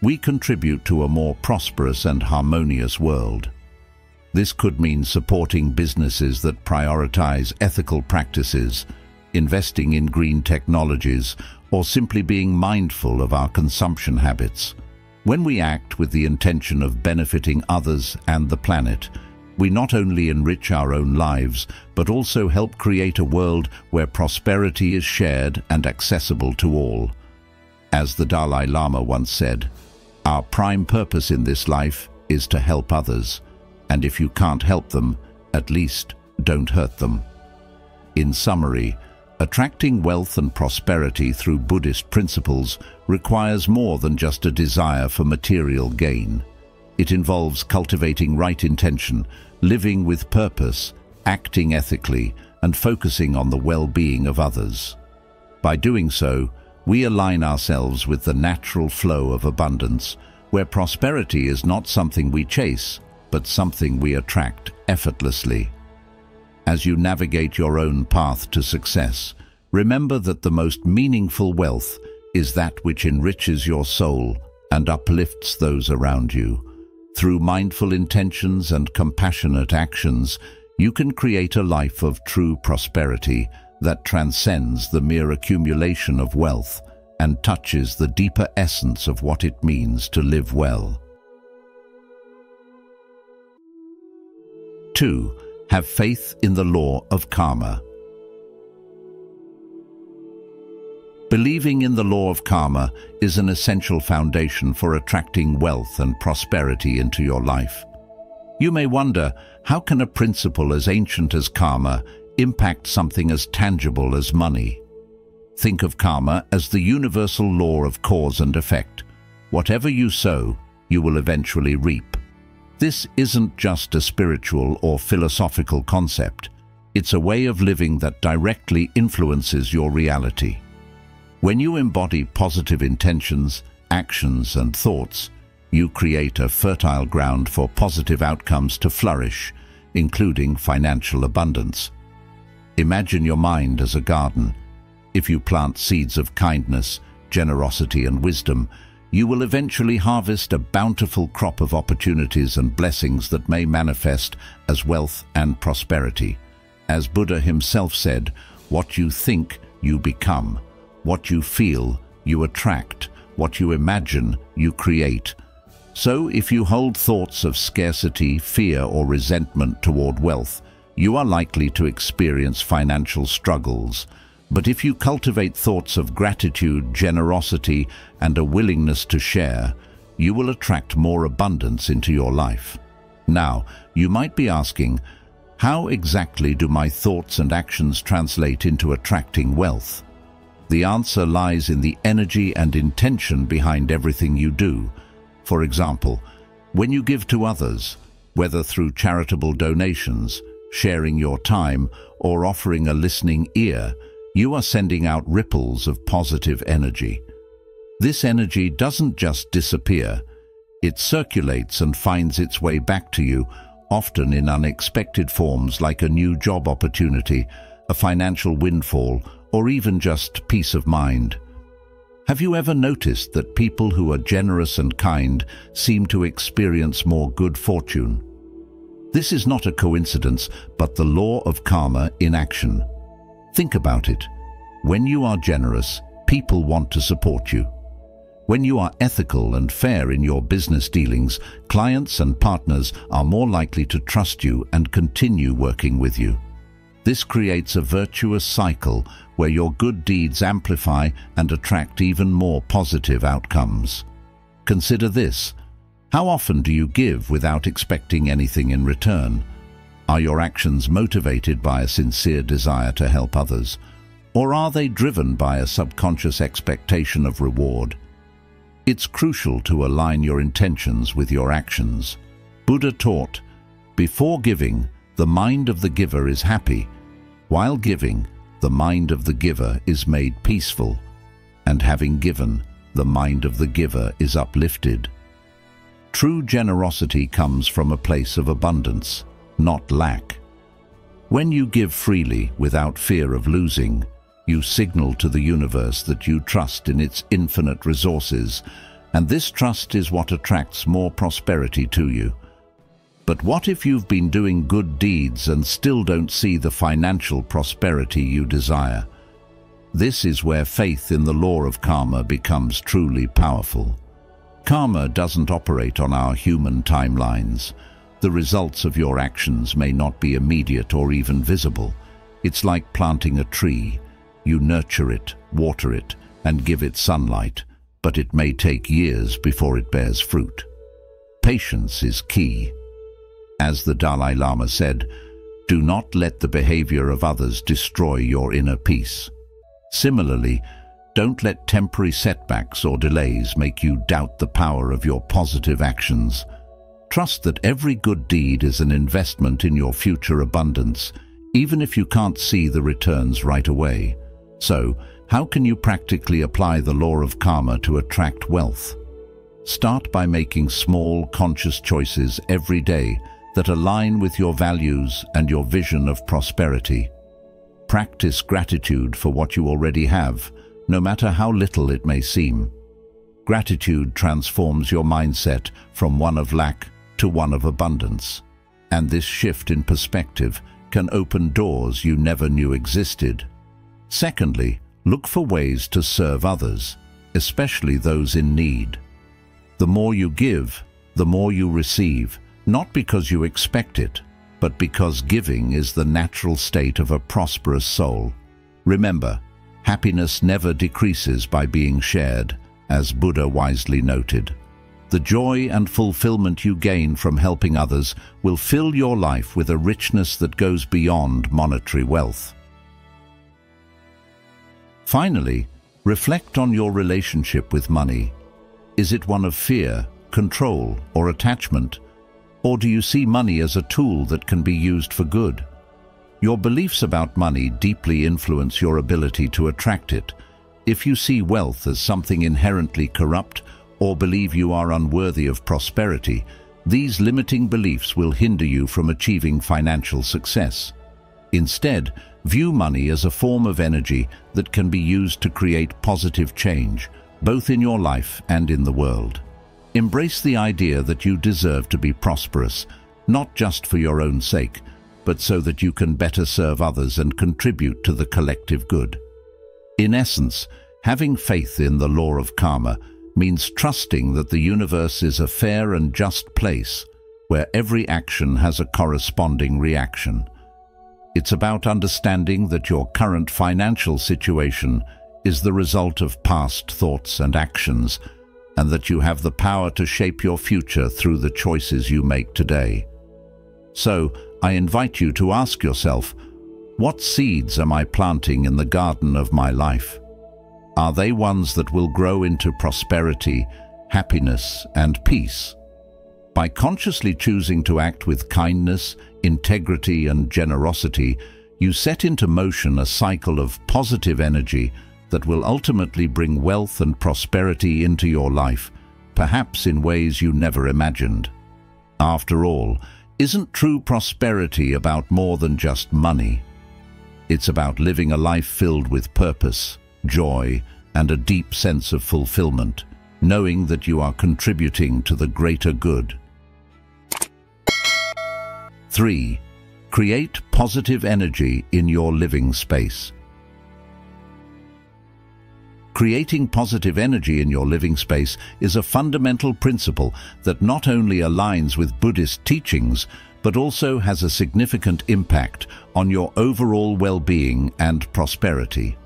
we contribute to a more prosperous and harmonious world. This could mean supporting businesses that prioritize ethical practices, investing in green technologies, or simply being mindful of our consumption habits. When we act with the intention of benefiting others and the planet, we not only enrich our own lives, but also help create a world where prosperity is shared and accessible to all. As the Dalai Lama once said, "Our prime purpose in this life is to help others, and if you can't help them, at least don't hurt them." In summary, attracting wealth and prosperity through Buddhist principles requires more than just a desire for material gain. It involves cultivating right intention, living with purpose, acting ethically, and focusing on the well-being of others. By doing so, we align ourselves with the natural flow of abundance, where prosperity is not something we chase, but something we attract effortlessly. As you navigate your own path to success, remember that the most meaningful wealth is that which enriches your soul and uplifts those around you. Through mindful intentions and compassionate actions, you can create a life of true prosperity that transcends the mere accumulation of wealth and touches the deeper essence of what it means to live well. 2. Have faith in the law of karma. Believing in the law of karma is an essential foundation for attracting wealth and prosperity into your life. You may wonder, how can a principle as ancient as karma impact something as tangible as money? Think of karma as the universal law of cause and effect. Whatever you sow, you will eventually reap. This isn't just a spiritual or philosophical concept. It's a way of living that directly influences your reality. When you embody positive intentions, actions, and thoughts, you create a fertile ground for positive outcomes to flourish, including financial abundance. Imagine your mind as a garden. If you plant seeds of kindness, generosity, and wisdom, you will eventually harvest a bountiful crop of opportunities and blessings that may manifest as wealth and prosperity. As Buddha himself said, what you think, you become. What you feel, you attract. What you imagine, you create. So, if you hold thoughts of scarcity, fear, or resentment toward wealth, you are likely to experience financial struggles. But if you cultivate thoughts of gratitude, generosity, and a willingness to share, you will attract more abundance into your life. Now, you might be asking, how exactly do my thoughts and actions translate into attracting wealth? The answer lies in the energy and intention behind everything you do. For example, when you give to others, whether through charitable donations, sharing your time, or offering a listening ear, you are sending out ripples of positive energy. This energy doesn't just disappear. It circulates and finds its way back to you, often in unexpected forms like a new job opportunity, a financial windfall, or even just peace of mind. Have you ever noticed that people who are generous and kind seem to experience more good fortune? This is not a coincidence, but the law of karma in action. Think about it. When you are generous, people want to support you. When you are ethical and fair in your business dealings, clients and partners are more likely to trust you and continue working with you. This creates a virtuous cycle where your good deeds amplify and attract even more positive outcomes. Consider this. How often do you give without expecting anything in return? Are your actions motivated by a sincere desire to help others? Or are they driven by a subconscious expectation of reward? It's crucial to align your intentions with your actions. Buddha taught, before giving, the mind of the giver is happy. While giving, the mind of the giver is made peaceful. And having given, the mind of the giver is uplifted. True generosity comes from a place of abundance, not lack. When you give freely without fear of losing, you signal to the universe that you trust in its infinite resources, and this trust is what attracts more prosperity to you. But what if you've been doing good deeds and still don't see the financial prosperity you desire? This is where faith in the law of karma becomes truly powerful. Karma doesn't operate on our human timelines. The results of your actions may not be immediate or even visible. It's like planting a tree. You nurture it, water it, and give it sunlight, but it may take years before it bears fruit. Patience is key. As the Dalai Lama said, do not let the behavior of others destroy your inner peace. Similarly, don't let temporary setbacks or delays make you doubt the power of your positive actions. Trust that every good deed is an investment in your future abundance, even if you can't see the returns right away. So, how can you practically apply the law of karma to attract wealth? Start by making small, conscious choices every day that align with your values and your vision of prosperity. Practice gratitude for what you already have, no matter how little it may seem. Gratitude transforms your mindset from one of lack to one of abundance. And this shift in perspective can open doors you never knew existed. Secondly, look for ways to serve others, especially those in need. The more you give, the more you receive, not because you expect it, but because giving is the natural state of a prosperous soul. Remember, Happiness never decreases by being shared, as Buddha wisely noted. The joy and fulfillment you gain from helping others will fill your life with a richness that goes beyond monetary wealth. Finally, reflect on your relationship with money. Is it one of fear, control, or attachment? Or do you see money as a tool that can be used for good? Your beliefs about money deeply influence your ability to attract it. If you see wealth as something inherently corrupt, or believe you are unworthy of prosperity, these limiting beliefs will hinder you from achieving financial success. Instead, view money as a form of energy that can be used to create positive change, both in your life and in the world. Embrace the idea that you deserve to be prosperous, not just for your own sake, but so that you can better serve others and contribute to the collective good. In essence, having faith in the law of karma means trusting that the universe is a fair and just place where every action has a corresponding reaction. It's about understanding that your current financial situation is the result of past thoughts and actions, and that you have the power to shape your future through the choices you make today. So, I invite you to ask yourself, what seeds am I planting in the garden of my life? Are they ones that will grow into prosperity, happiness, and peace? By consciously choosing to act with kindness, integrity, and generosity, you set into motion a cycle of positive energy that will ultimately bring wealth and prosperity into your life, perhaps in ways you never imagined. After all, isn't true prosperity about more than just money? It's about living a life filled with purpose, joy, and a deep sense of fulfillment, knowing that you are contributing to the greater good. 3. Create positive energy in your living space. Creating positive energy in your living space is a fundamental principle that not only aligns with Buddhist teachings, but also has a significant impact on your overall well-being and prosperity.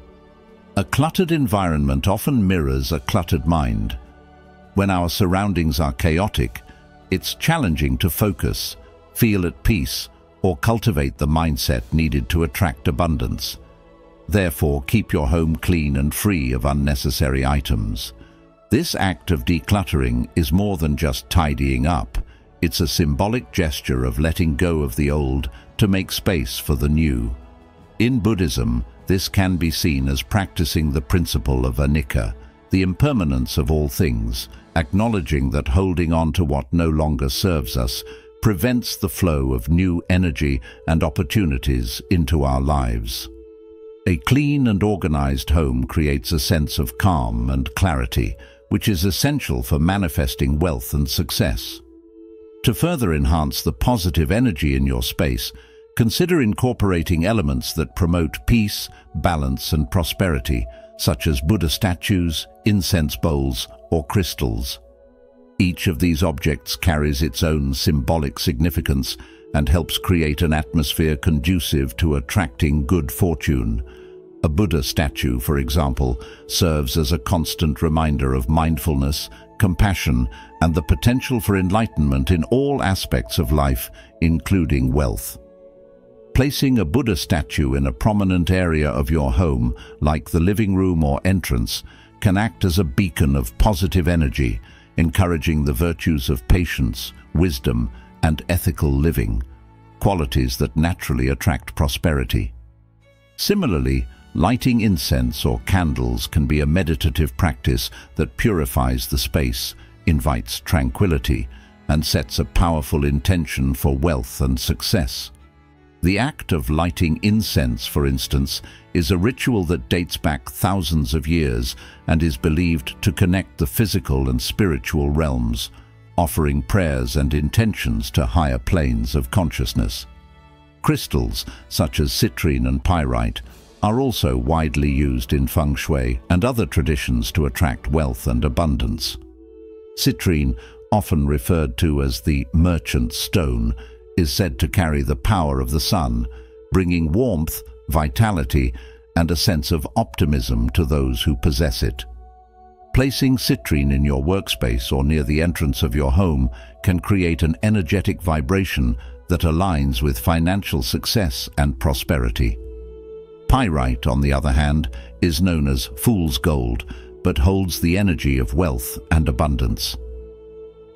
A cluttered environment often mirrors a cluttered mind. When our surroundings are chaotic, it's challenging to focus, feel at peace, or cultivate the mindset needed to attract abundance. Therefore, keep your home clean and free of unnecessary items. This act of decluttering is more than just tidying up. It's a symbolic gesture of letting go of the old to make space for the new. In Buddhism, this can be seen as practicing the principle of anicca, the impermanence of all things, acknowledging that holding on to what no longer serves us prevents the flow of new energy and opportunities into our lives. A clean and organized home creates a sense of calm and clarity, which is essential for manifesting wealth and success. To further enhance the positive energy in your space, consider incorporating elements that promote peace, balance, and prosperity, such as Buddha statues, incense bowls, or crystals. Each of these objects carries its own symbolic significance and helps create an atmosphere conducive to attracting good fortune. A Buddha statue, for example, serves as a constant reminder of mindfulness, compassion, and the potential for enlightenment in all aspects of life, including wealth. Placing a Buddha statue in a prominent area of your home, like the living room or entrance, can act as a beacon of positive energy, encouraging the virtues of patience, wisdom, and ethical living, qualities that naturally attract prosperity. Similarly, lighting incense or candles can be a meditative practice that purifies the space, invites tranquility, and sets a powerful intention for wealth and success. The act of lighting incense, for instance, is a ritual that dates back thousands of years and is believed to connect the physical and spiritual realms, offering prayers and intentions to higher planes of consciousness. Crystals, such as citrine and pyrite, are also widely used in feng shui and other traditions to attract wealth and abundance. Citrine, often referred to as the merchant stone, is said to carry the power of the sun, bringing warmth, vitality, and a sense of optimism to those who possess it. Placing citrine in your workspace or near the entrance of your home can create an energetic vibration that aligns with financial success and prosperity. Pyrite, on the other hand, is known as fool's gold, but holds the energy of wealth and abundance.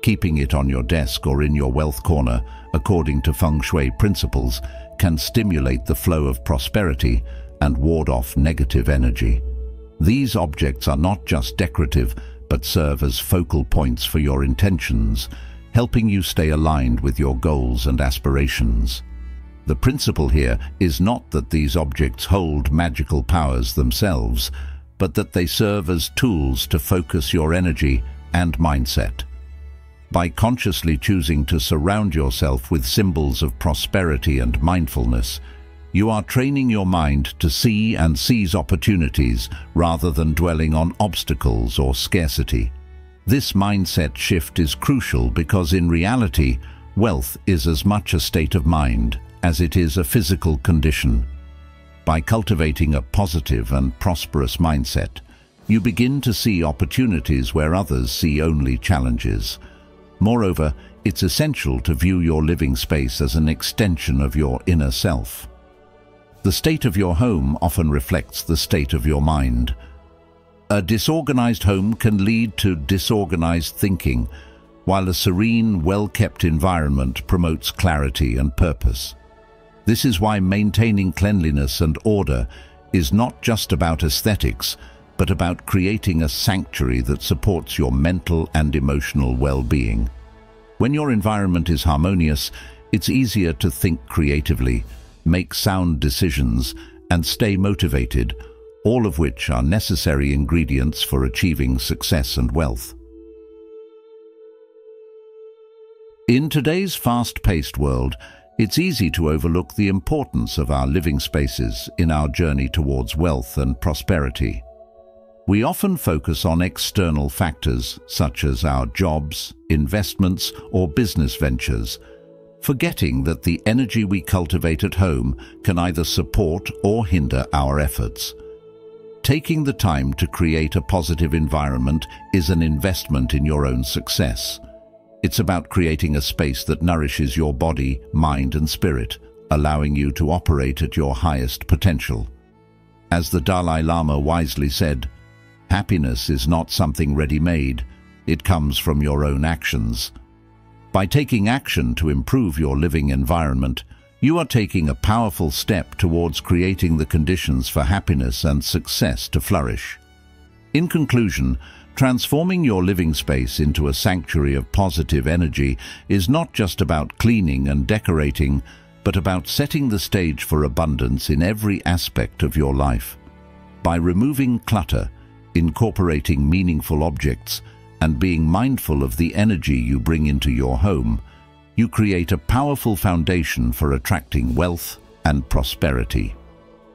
Keeping it on your desk or in your wealth corner, according to feng shui principles, can stimulate the flow of prosperity and ward off negative energy. These objects are not just decorative, but serve as focal points for your intentions, helping you stay aligned with your goals and aspirations. The principle here is not that these objects hold magical powers themselves, but that they serve as tools to focus your energy and mindset. By consciously choosing to surround yourself with symbols of prosperity and mindfulness, you are training your mind to see and seize opportunities rather than dwelling on obstacles or scarcity. This mindset shift is crucial because in reality, wealth is as much a state of mind as it is a physical condition. By cultivating a positive and prosperous mindset, you begin to see opportunities where others see only challenges. Moreover, it's essential to view your living space as an extension of your inner self. The state of your home often reflects the state of your mind. A disorganized home can lead to disorganized thinking, while a serene, well-kept environment promotes clarity and purpose. This is why maintaining cleanliness and order is not just about aesthetics, but about creating a sanctuary that supports your mental and emotional well-being. When your environment is harmonious, it's easier to think creatively, make sound decisions, and stay motivated, all of which are necessary ingredients for achieving success and wealth. In today's fast-paced world, it's easy to overlook the importance of our living spaces in our journey towards wealth and prosperity. We often focus on external factors such as our jobs, investments, or business ventures, forgetting that the energy we cultivate at home can either support or hinder our efforts. Taking the time to create a positive environment is an investment in your own success. It's about creating a space that nourishes your body, mind, and spirit, allowing you to operate at your highest potential. As the Dalai Lama wisely said, "Happiness is not something ready-made, it comes from your own actions." By taking action to improve your living environment, you are taking a powerful step towards creating the conditions for happiness and success to flourish. In conclusion, transforming your living space into a sanctuary of positive energy is not just about cleaning and decorating, but about setting the stage for abundance in every aspect of your life. By removing clutter, incorporating meaningful objects, and being mindful of the energy you bring into your home, you create a powerful foundation for attracting wealth and prosperity.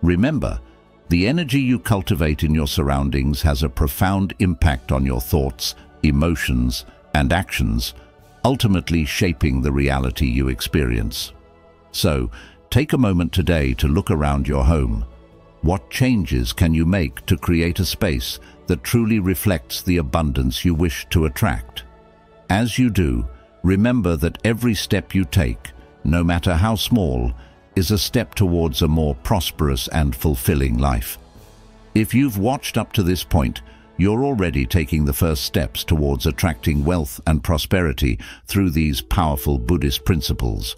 Remember, the energy you cultivate in your surroundings has a profound impact on your thoughts, emotions, and actions, ultimately shaping the reality you experience. So, take a moment today to look around your home. What changes can you make to create a space that truly reflects the abundance you wish to attract? As you do, remember that every step you take, no matter how small, is a step towards a more prosperous and fulfilling life. If you've watched up to this point, you're already taking the first steps towards attracting wealth and prosperity through these powerful Buddhist principles.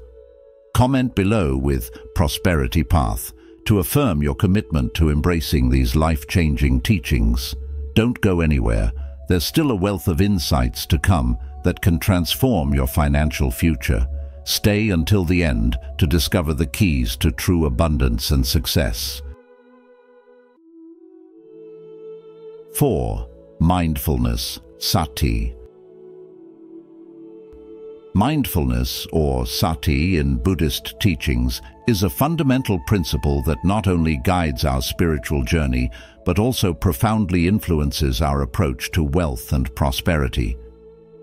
Comment below with "Prosperity Path" to affirm your commitment to embracing these life-changing teachings. Don't go anywhere. There's still a wealth of insights to come that can transform your financial future. Stay until the end to discover the keys to true abundance and success. 4. Mindfulness, sati. Mindfulness, or sati in Buddhist teachings, is a fundamental principle that not only guides our spiritual journey, but also profoundly influences our approach to wealth and prosperity.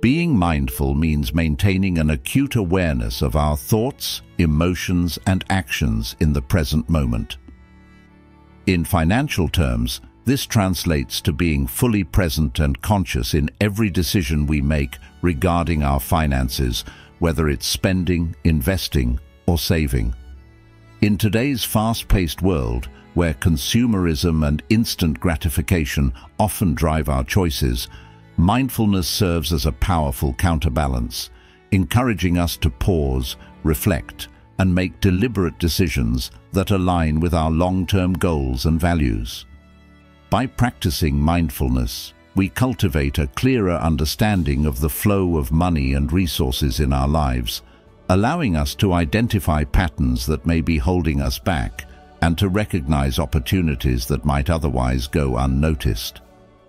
Being mindful means maintaining an acute awareness of our thoughts, emotions, and actions in the present moment. In financial terms, this translates to being fully present and conscious in every decision we make regarding our finances, whether it's spending, investing, or saving. In today's fast-paced world, where consumerism and instant gratification often drive our choices, mindfulness serves as a powerful counterbalance, encouraging us to pause, reflect, and make deliberate decisions that align with our long-term goals and values. By practicing mindfulness, we cultivate a clearer understanding of the flow of money and resources in our lives, allowing us to identify patterns that may be holding us back and to recognize opportunities that might otherwise go unnoticed.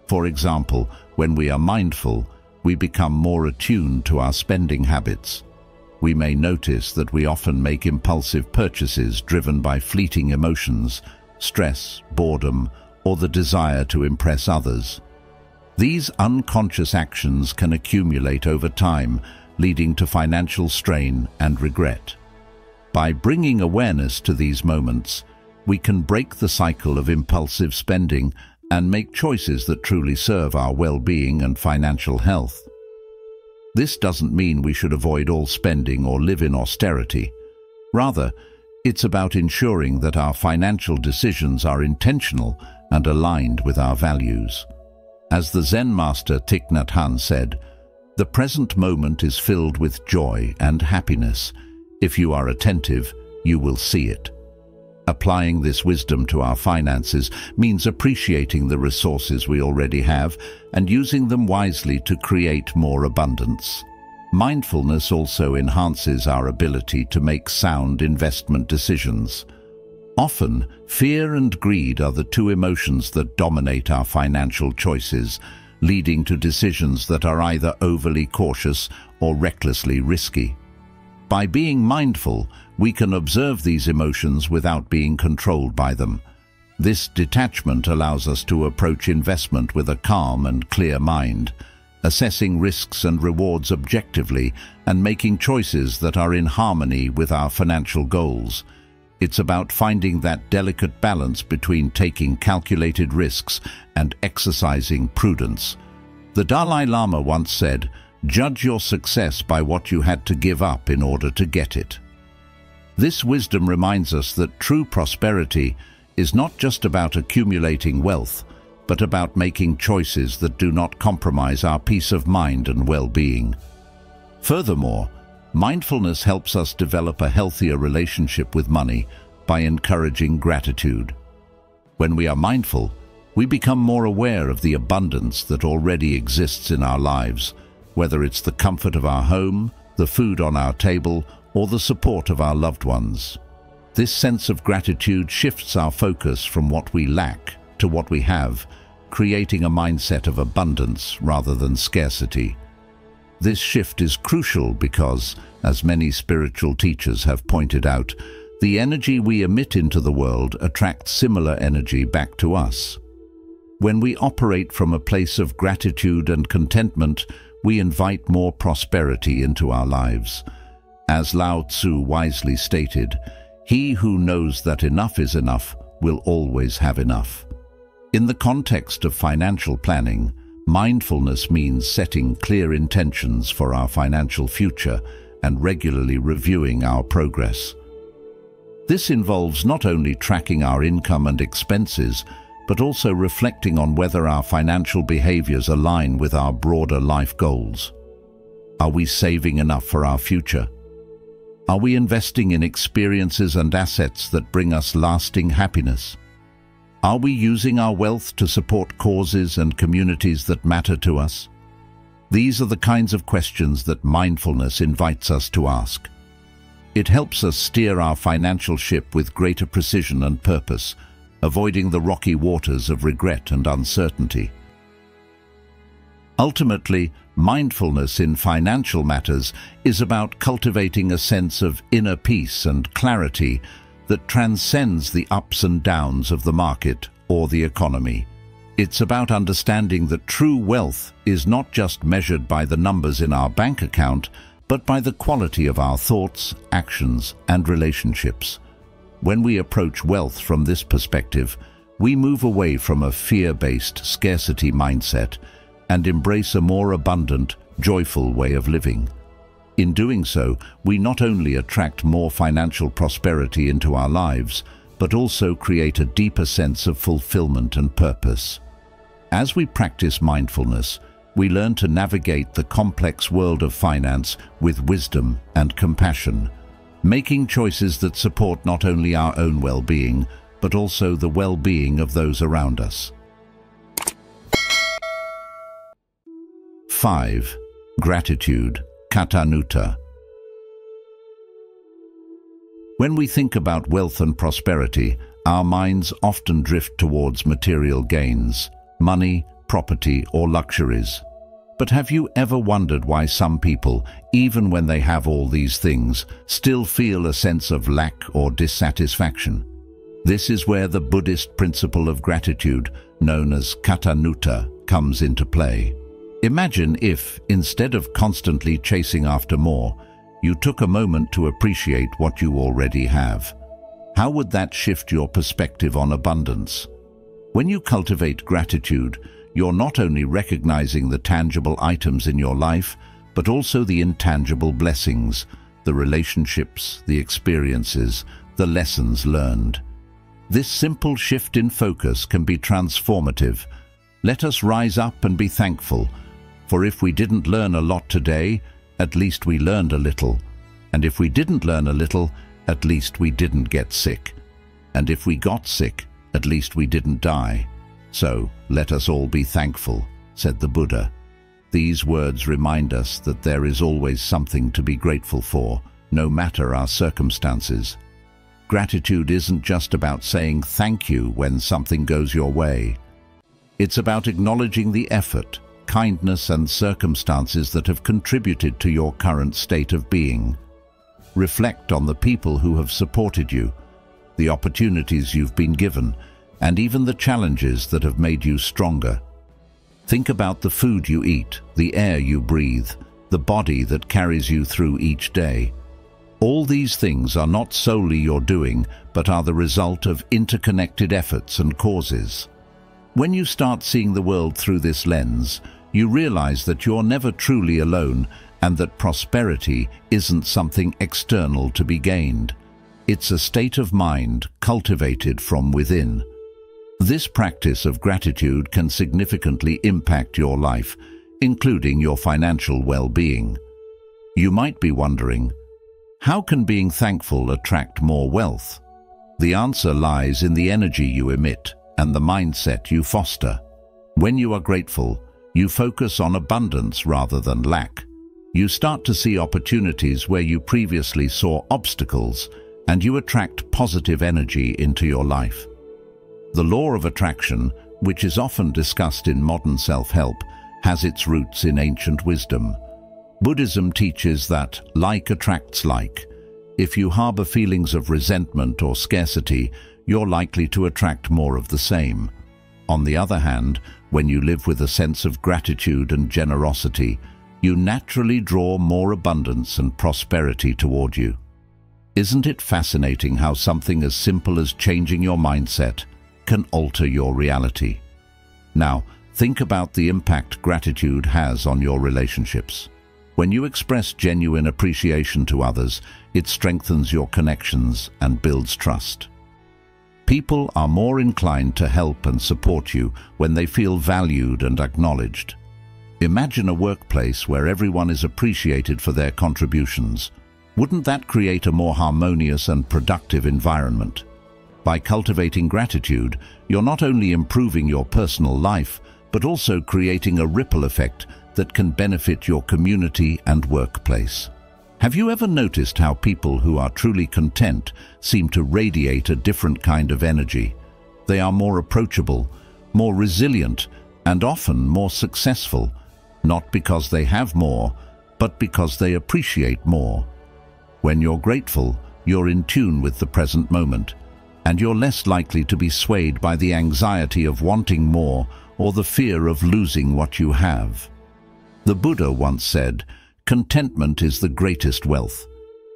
For example, when we are mindful, we become more attuned to our spending habits. We may notice that we often make impulsive purchases driven by fleeting emotions, stress, boredom, or the desire to impress others. These unconscious actions can accumulate over time, leading to financial strain and regret. By bringing awareness to these moments, we can break the cycle of impulsive spending and make choices that truly serve our well-being and financial health. This doesn't mean we should avoid all spending or live in austerity. Rather, it's about ensuring that our financial decisions are intentional and aligned with our values. As the Zen master Thich Nhat Hanh said, "The present moment is filled with joy and happiness. If you are attentive, you will see it." Applying this wisdom to our finances means appreciating the resources we already have and using them wisely to create more abundance. Mindfulness also enhances our ability to make sound investment decisions. Often, fear and greed are the two emotions that dominate our financial choices, leading to decisions that are either overly cautious or recklessly risky. By being mindful, we can observe these emotions without being controlled by them. This detachment allows us to approach investment with a calm and clear mind, assessing risks and rewards objectively and making choices that are in harmony with our financial goals. It's about finding that delicate balance between taking calculated risks and exercising prudence. The Dalai Lama once said, "Judge your success by what you had to give up in order to get it." This wisdom reminds us that true prosperity is not just about accumulating wealth, but about making choices that do not compromise our peace of mind and well-being. Furthermore, mindfulness helps us develop a healthier relationship with money by encouraging gratitude. When we are mindful, we become more aware of the abundance that already exists in our lives, whether it's the comfort of our home, the food on our table, or the support of our loved ones. This sense of gratitude shifts our focus from what we lack to what we have, creating a mindset of abundance rather than scarcity. This shift is crucial because, as many spiritual teachers have pointed out, the energy we emit into the world attracts similar energy back to us. When we operate from a place of gratitude and contentment, we invite more prosperity into our lives. As Lao Tzu wisely stated, "He who knows that enough is enough will always have enough." In the context of financial planning, mindfulness means setting clear intentions for our financial future and regularly reviewing our progress. This involves not only tracking our income and expenses, but also reflecting on whether our financial behaviors align with our broader life goals. Are we saving enough for our future? Are we investing in experiences and assets that bring us lasting happiness? Are we using our wealth to support causes and communities that matter to us? These are the kinds of questions that mindfulness invites us to ask. It helps us steer our financial ship with greater precision and purpose, avoiding the rocky waters of regret and uncertainty. Ultimately, mindfulness in financial matters is about cultivating a sense of inner peace and clarity that transcends the ups and downs of the market or the economy. It's about understanding that true wealth is not just measured by the numbers in our bank account, but by the quality of our thoughts, actions, and relationships. When we approach wealth from this perspective, we move away from a fear-based scarcity mindset and embrace a more abundant, joyful way of living. In doing so, we not only attract more financial prosperity into our lives, but also create a deeper sense of fulfillment and purpose. As we practice mindfulness, we learn to navigate the complex world of finance with wisdom and compassion, making choices that support not only our own well-being, but also the well-being of those around us. 5. Gratitude, Katanuta. When we think about wealth and prosperity, our minds often drift towards material gains, money, property, or luxuries. But have you ever wondered why some people, even when they have all these things, still feel a sense of lack or dissatisfaction? This is where the Buddhist principle of gratitude, known as Katanuta, comes into play. Imagine if, instead of constantly chasing after more, you took a moment to appreciate what you already have. How would that shift your perspective on abundance? When you cultivate gratitude, you're not only recognizing the tangible items in your life, but also the intangible blessings, the relationships, the experiences, the lessons learned. This simple shift in focus can be transformative. Let us rise up and be thankful, for if we didn't learn a lot today, at least we learned a little. And if we didn't learn a little, at least we didn't get sick. And if we got sick, at least we didn't die. So, let us all be thankful, said the Buddha. These words remind us that there is always something to be grateful for, no matter our circumstances. Gratitude isn't just about saying thank you when something goes your way. It's about acknowledging the effort, kindness, and circumstances that have contributed to your current state of being. Reflect on the people who have supported you, the opportunities you've been given, and even the challenges that have made you stronger. Think about the food you eat, the air you breathe, the body that carries you through each day. All these things are not solely your doing, but are the result of interconnected efforts and causes. When you start seeing the world through this lens, you realize that you're never truly alone and that prosperity isn't something external to be gained. It's a state of mind cultivated from within. This practice of gratitude can significantly impact your life, including your financial well-being. You might be wondering, how can being thankful attract more wealth? The answer lies in the energy you emit and the mindset you foster. When you are grateful, you focus on abundance rather than lack. You start to see opportunities where you previously saw obstacles, and you attract positive energy into your life. The law of attraction, which is often discussed in modern self-help, has its roots in ancient wisdom. Buddhism teaches that like attracts like. If you harbor feelings of resentment or scarcity, you're likely to attract more of the same. On the other hand, when you live with a sense of gratitude and generosity, you naturally draw more abundance and prosperity toward you. Isn't it fascinating how something as simple as changing your mindset can alter your reality? Now, think about the impact gratitude has on your relationships. When you express genuine appreciation to others, it strengthens your connections and builds trust. People are more inclined to help and support you when they feel valued and acknowledged. Imagine a workplace where everyone is appreciated for their contributions. Wouldn't that create a more harmonious and productive environment? By cultivating gratitude, you're not only improving your personal life, but also creating a ripple effect that can benefit your community and workplace. Have you ever noticed how people who are truly content seem to radiate a different kind of energy? They are more approachable, more resilient, and often more successful, not because they have more, but because they appreciate more. When you're grateful, you're in tune with the present moment, and you're less likely to be swayed by the anxiety of wanting more or the fear of losing what you have. The Buddha once said, "Contentment is the greatest wealth."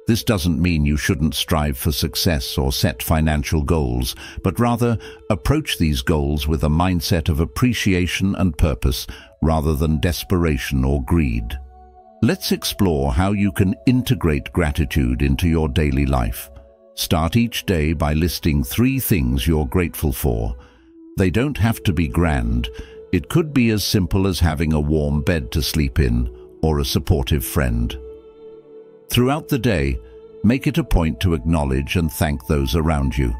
This doesn't mean you shouldn't strive for success or set financial goals, but rather approach these goals with a mindset of appreciation and purpose rather than desperation or greed. Let's explore how you can integrate gratitude into your daily life. Start each day by listing 3 things you're grateful for. They don't have to be grand. It could be as simple as having a warm bed to sleep in or a supportive friend. Throughout the day, make it a point to acknowledge and thank those around you,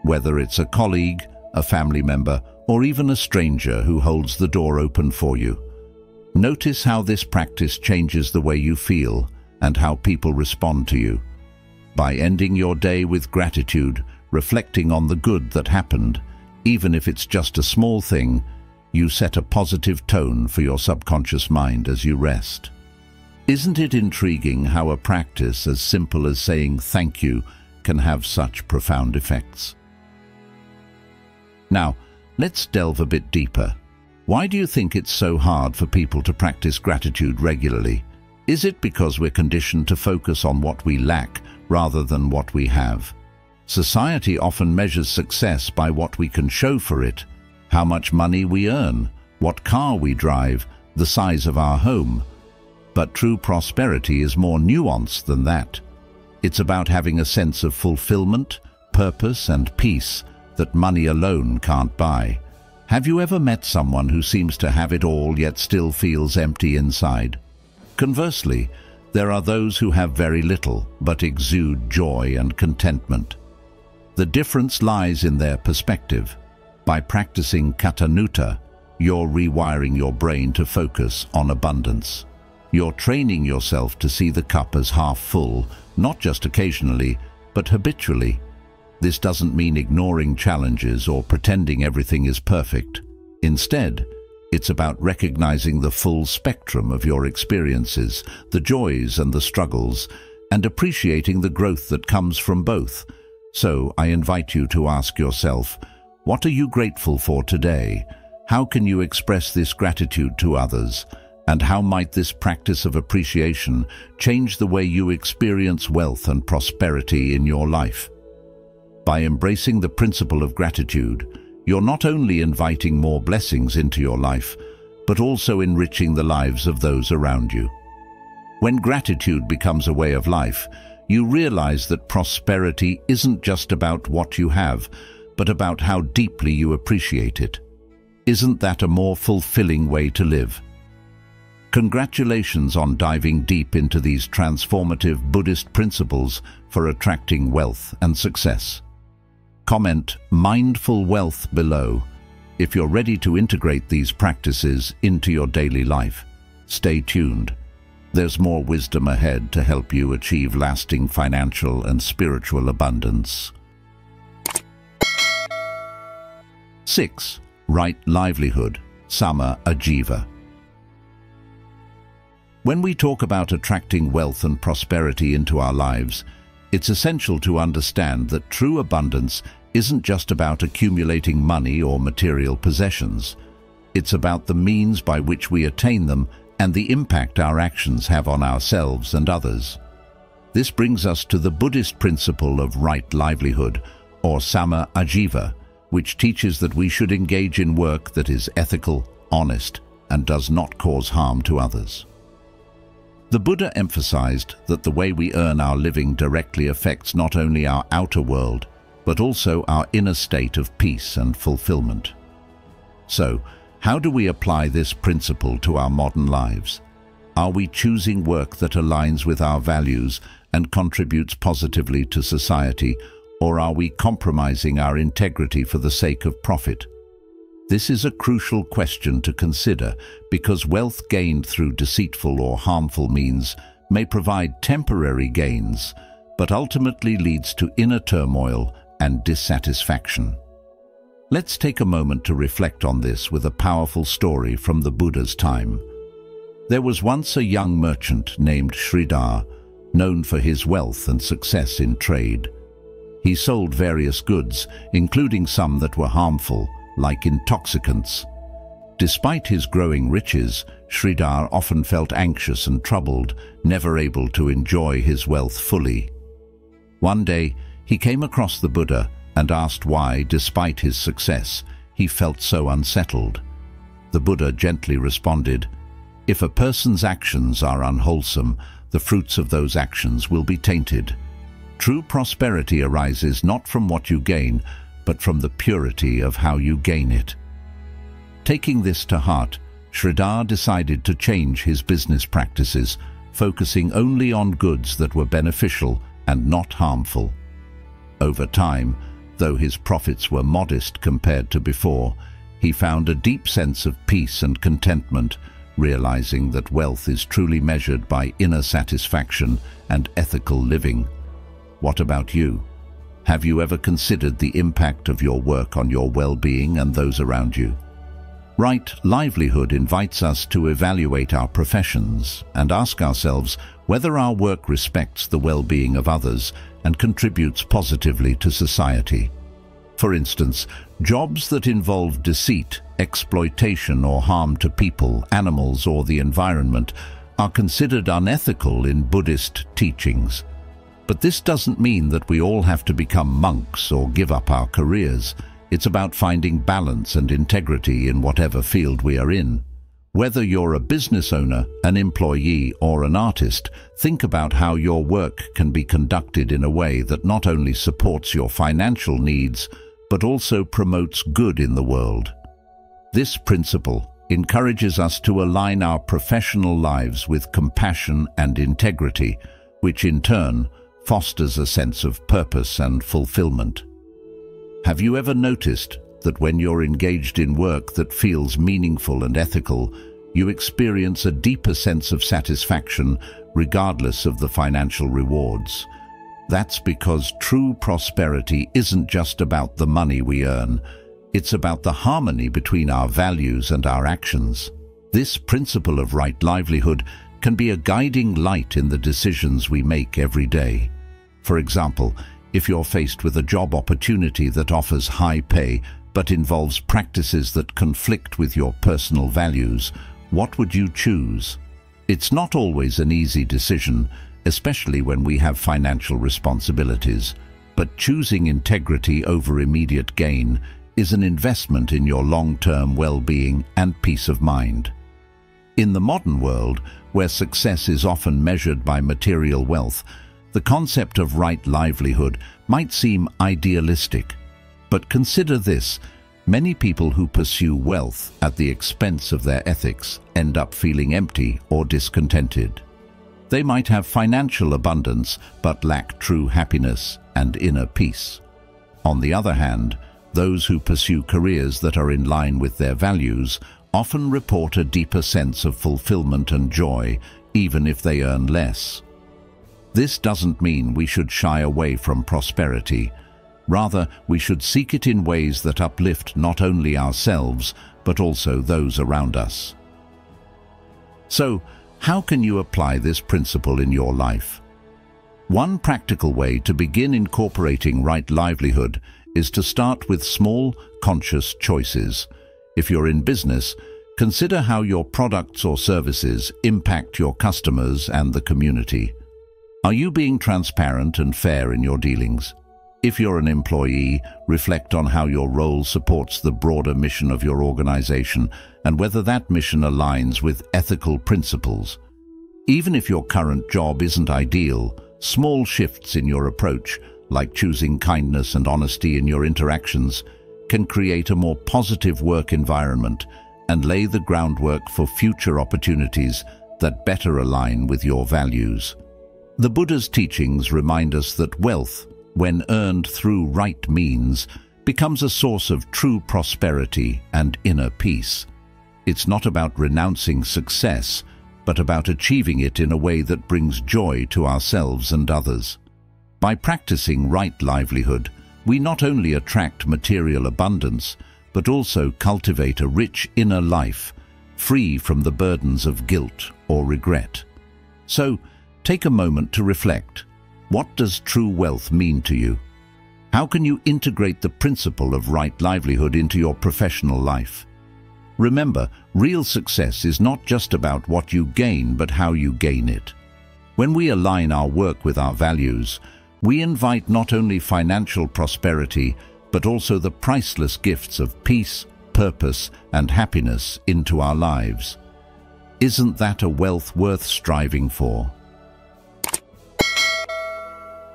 whether it's a colleague, a family member, or even a stranger who holds the door open for you. Notice how this practice changes the way you feel and how people respond to you. By ending your day with gratitude, reflecting on the good that happened, even if it's just a small thing, you set a positive tone for your subconscious mind as you rest. Isn't it intriguing how a practice as simple as saying thank you can have such profound effects? Now, let's delve a bit deeper. Why do you think it's so hard for people to practice gratitude regularly? Is it because we're conditioned to focus on what we lack rather than what we have? Society often measures success by what we can show for it, how much money we earn, what car we drive, the size of our home. But true prosperity is more nuanced than that. It's about having a sense of fulfillment, purpose, and peace that money alone can't buy. Have you ever met someone who seems to have it all yet still feels empty inside? Conversely, there are those who have very little but exude joy and contentment. The difference lies in their perspective. By practicing Katanutta, you're rewiring your brain to focus on abundance. You're training yourself to see the cup as half full, not just occasionally, but habitually. This doesn't mean ignoring challenges or pretending everything is perfect. Instead, it's about recognizing the full spectrum of your experiences, the joys and the struggles, and appreciating the growth that comes from both. So, I invite you to ask yourself, what are you grateful for today? How can you express this gratitude to others? And how might this practice of appreciation change the way you experience wealth and prosperity in your life? By embracing the principle of gratitude, you're not only inviting more blessings into your life, but also enriching the lives of those around you. When gratitude becomes a way of life, you realize that prosperity isn't just about what you have, but about how deeply you appreciate it. Isn't that a more fulfilling way to live? Congratulations on diving deep into these transformative Buddhist principles for attracting wealth and success. Comment "mindful wealth" below if you're ready to integrate these practices into your daily life. Stay tuned. There's more wisdom ahead to help you achieve lasting financial and spiritual abundance. 6. Right livelihood, Sama Ajiva. When we talk about attracting wealth and prosperity into our lives, it's essential to understand that true abundance isn't just about accumulating money or material possessions. It's about the means by which we attain them and the impact our actions have on ourselves and others. This brings us to the Buddhist principle of right livelihood, or Sama Ajiva, which teaches that we should engage in work that is ethical, honest, and does not cause harm to others. The Buddha emphasized that the way we earn our living directly affects not only our outer world, but also our inner state of peace and fulfillment. So, how do we apply this principle to our modern lives? Are we choosing work that aligns with our values and contributes positively to society, or are we compromising our integrity for the sake of profit? This is a crucial question to consider because wealth gained through deceitful or harmful means may provide temporary gains, but ultimately leads to inner turmoil and dissatisfaction. Let's take a moment to reflect on this with a powerful story from the Buddha's time. There was once a young merchant named Sridhar, known for his wealth and success in trade. He sold various goods, including some that were harmful, like intoxicants. Despite his growing riches, Sridhar often felt anxious and troubled, never able to enjoy his wealth fully. One day, he came across the Buddha and asked why, despite his success, he felt so unsettled. The Buddha gently responded, "If a person's actions are unwholesome, the fruits of those actions will be tainted. True prosperity arises not from what you gain, but from the purity of how you gain it." Taking this to heart, Sridhar decided to change his business practices, focusing only on goods that were beneficial and not harmful. Over time, though his profits were modest compared to before, he found a deep sense of peace and contentment, realizing that wealth is truly measured by inner satisfaction and ethical living. What about you? Have you ever considered the impact of your work on your well-being and those around you? Right livelihood invites us to evaluate our professions and ask ourselves whether our work respects the well-being of others and contributes positively to society. For instance, jobs that involve deceit, exploitation, or harm to people, animals, or the environment are considered unethical in Buddhist teachings. But this doesn't mean that we all have to become monks or give up our careers. It's about finding balance and integrity in whatever field we are in. Whether you're a business owner, an employee, or an artist, think about how your work can be conducted in a way that not only supports your financial needs, but also promotes good in the world. This principle encourages us to align our professional lives with compassion and integrity, which in turn fosters a sense of purpose and fulfillment. Have you ever noticed that when you're engaged in work that feels meaningful and ethical, you experience a deeper sense of satisfaction regardless of the financial rewards? That's because true prosperity isn't just about the money we earn. It's about the harmony between our values and our actions. This principle of right livelihood can be a guiding light in the decisions we make every day. For example, if you're faced with a job opportunity that offers high pay but involves practices that conflict with your personal values, what would you choose? It's not always an easy decision, especially when we have financial responsibilities, but choosing integrity over immediate gain is an investment in your long-term well-being and peace of mind. In the modern world, where success is often measured by material wealth, the concept of right livelihood might seem idealistic. But consider this: many people who pursue wealth at the expense of their ethics end up feeling empty or discontented. They might have financial abundance but lack true happiness and inner peace. On the other hand, those who pursue careers that are in line with their values often report a deeper sense of fulfillment and joy, even if they earn less. This doesn't mean we should shy away from prosperity. Rather, we should seek it in ways that uplift not only ourselves, but also those around us. So, how can you apply this principle in your life? One practical way to begin incorporating right livelihood is to start with small, conscious choices. If you're in business, consider how your products or services impact your customers and the community. Are you being transparent and fair in your dealings? If you're an employee, reflect on how your role supports the broader mission of your organization and whether that mission aligns with ethical principles. Even if your current job isn't ideal, small shifts in your approach, like choosing kindness and honesty in your interactions, can create a more positive work environment and lay the groundwork for future opportunities that better align with your values. The Buddha's teachings remind us that wealth, when earned through right means, becomes a source of true prosperity and inner peace. It's not about renouncing success, but about achieving it in a way that brings joy to ourselves and others. By practicing right livelihood, we not only attract material abundance, but also cultivate a rich inner life, free from the burdens of guilt or regret. So, take a moment to reflect. What does true wealth mean to you? How can you integrate the principle of right livelihood into your professional life? Remember, real success is not just about what you gain, but how you gain it. When we align our work with our values, we invite not only financial prosperity, but also the priceless gifts of peace, purpose, and happiness into our lives. Isn't that a wealth worth striving for?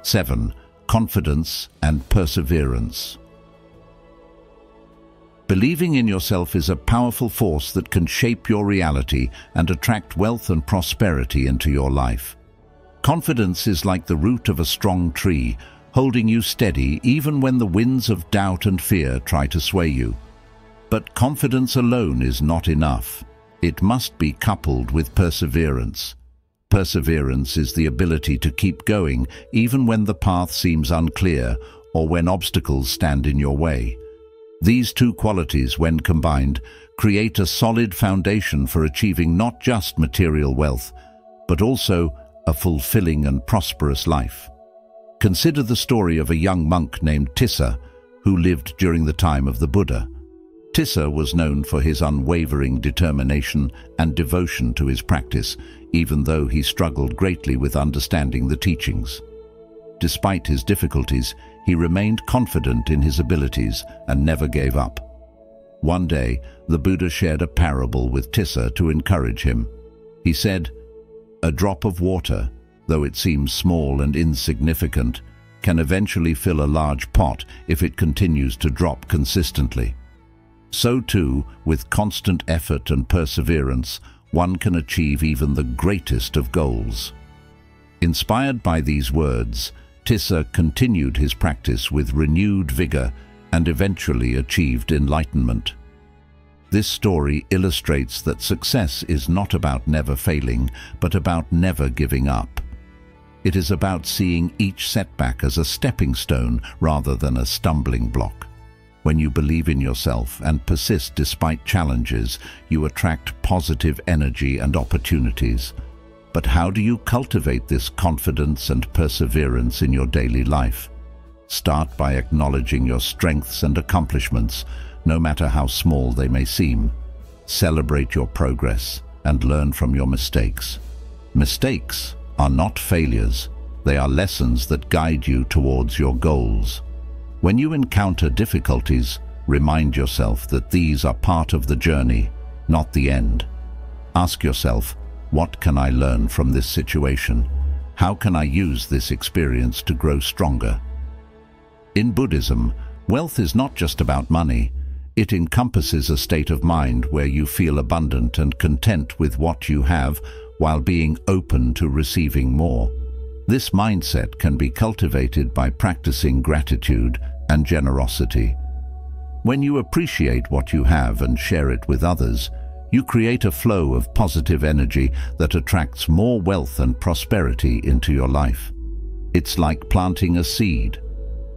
7. Confidence and perseverance. Believing in yourself is a powerful force that can shape your reality and attract wealth and prosperity into your life. Confidence is like the root of a strong tree, holding you steady even when the winds of doubt and fear try to sway you. But confidence alone is not enough. It must be coupled with perseverance. Perseverance is the ability to keep going even when the path seems unclear or when obstacles stand in your way. These two qualities, when combined, create a solid foundation for achieving not just material wealth, but also a fulfilling and prosperous life. Consider the story of a young monk named Tissa, who lived during the time of the Buddha. Tissa was known for his unwavering determination and devotion to his practice, even though he struggled greatly with understanding the teachings. Despite his difficulties, he remained confident in his abilities and never gave up. One day, the Buddha shared a parable with Tissa to encourage him. He said, "A drop of water, though it seems small and insignificant, can eventually fill a large pot if it continues to drop consistently. So too, with constant effort and perseverance, one can achieve even the greatest of goals." Inspired by these words, Tissa continued his practice with renewed vigor and eventually achieved enlightenment. This story illustrates that success is not about never failing, but about never giving up. It is about seeing each setback as a stepping stone rather than a stumbling block. When you believe in yourself and persist despite challenges, you attract positive energy and opportunities. But how do you cultivate this confidence and perseverance in your daily life? Start by acknowledging your strengths and accomplishments, no matter how small they may seem. Celebrate your progress and learn from your mistakes. Mistakes are not failures. They are lessons that guide you towards your goals. When you encounter difficulties, remind yourself that these are part of the journey, not the end. Ask yourself, what can I learn from this situation? How can I use this experience to grow stronger? In Buddhism, wealth is not just about money. It encompasses a state of mind where you feel abundant and content with what you have while being open to receiving more. This mindset can be cultivated by practicing gratitude and generosity. When you appreciate what you have and share it with others, you create a flow of positive energy that attracts more wealth and prosperity into your life. It's like planting a seed.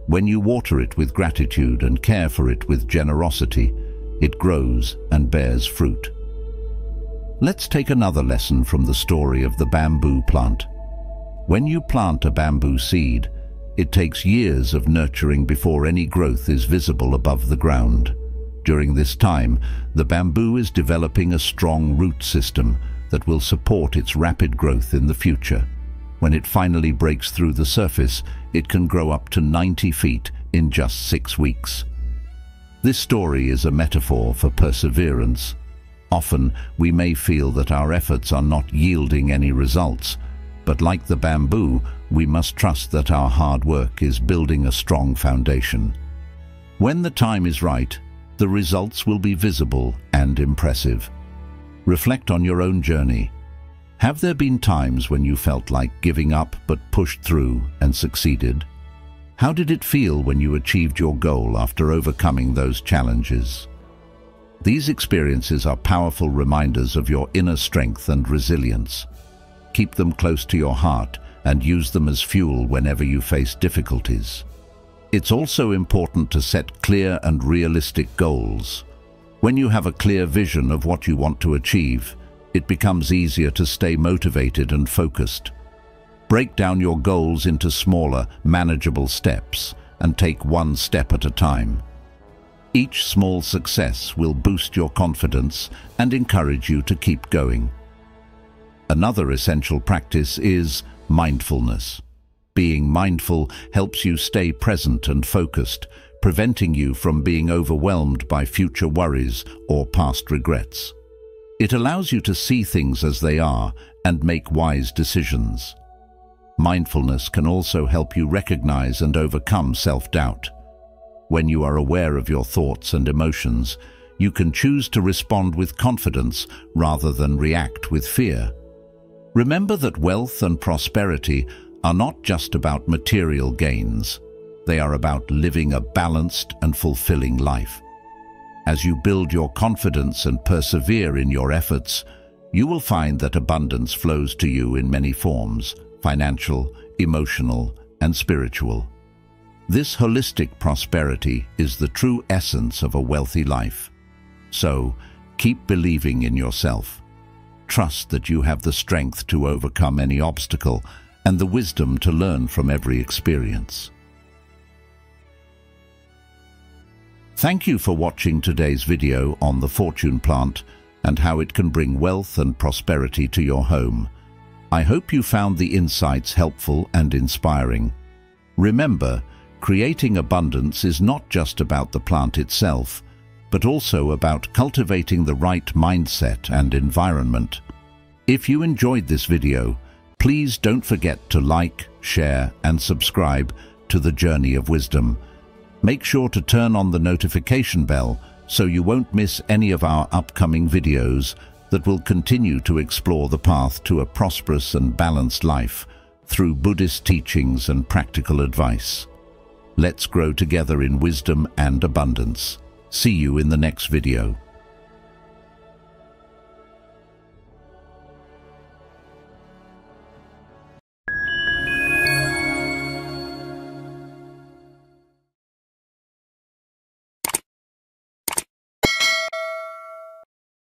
When you water it with gratitude and care for it with generosity, it grows and bears fruit. Let's take another lesson from the story of the bamboo plant. When you plant a bamboo seed, it takes years of nurturing before any growth is visible above the ground. During this time, the bamboo is developing a strong root system that will support its rapid growth in the future. When it finally breaks through the surface, it can grow up to 90 feet in just 6 weeks. This story is a metaphor for perseverance. Often, we may feel that our efforts are not yielding any results, but like the bamboo, we must trust that our hard work is building a strong foundation. When the time is right, the results will be visible and impressive. Reflect on your own journey. Have there been times when you felt like giving up but pushed through and succeeded? How did it feel when you achieved your goal after overcoming those challenges? These experiences are powerful reminders of your inner strength and resilience. Keep them close to your heart and use them as fuel whenever you face difficulties. It's also important to set clear and realistic goals. When you have a clear vision of what you want to achieve, it becomes easier to stay motivated and focused. Break down your goals into smaller, manageable steps and take one step at a time. Each small success will boost your confidence and encourage you to keep going. Another essential practice is mindfulness. Being mindful helps you stay present and focused, preventing you from being overwhelmed by future worries or past regrets. It allows you to see things as they are and make wise decisions. Mindfulness can also help you recognize and overcome self-doubt. When you are aware of your thoughts and emotions, you can choose to respond with confidence rather than react with fear. Remember that wealth and prosperity are not just about material gains. They are about living a balanced and fulfilling life. As you build your confidence and persevere in your efforts, you will find that abundance flows to you in many forms: financial, emotional, and spiritual. This holistic prosperity is the true essence of a wealthy life. So, keep believing in yourself. Trust that you have the strength to overcome any obstacle and the wisdom to learn from every experience. Thank you for watching today's video on the fortune plant and how it can bring wealth and prosperity to your home. I hope you found the insights helpful and inspiring. Remember, creating abundance is not just about the plant itself, but also about cultivating the right mindset and environment. If you enjoyed this video, please don't forget to like, share, and subscribe to the Journey of Wisdom. Make sure to turn on the notification bell so you won't miss any of our upcoming videos that will continue to explore the path to a prosperous and balanced life through Buddhist teachings and practical advice. Let's grow together in wisdom and abundance. See you in the next video.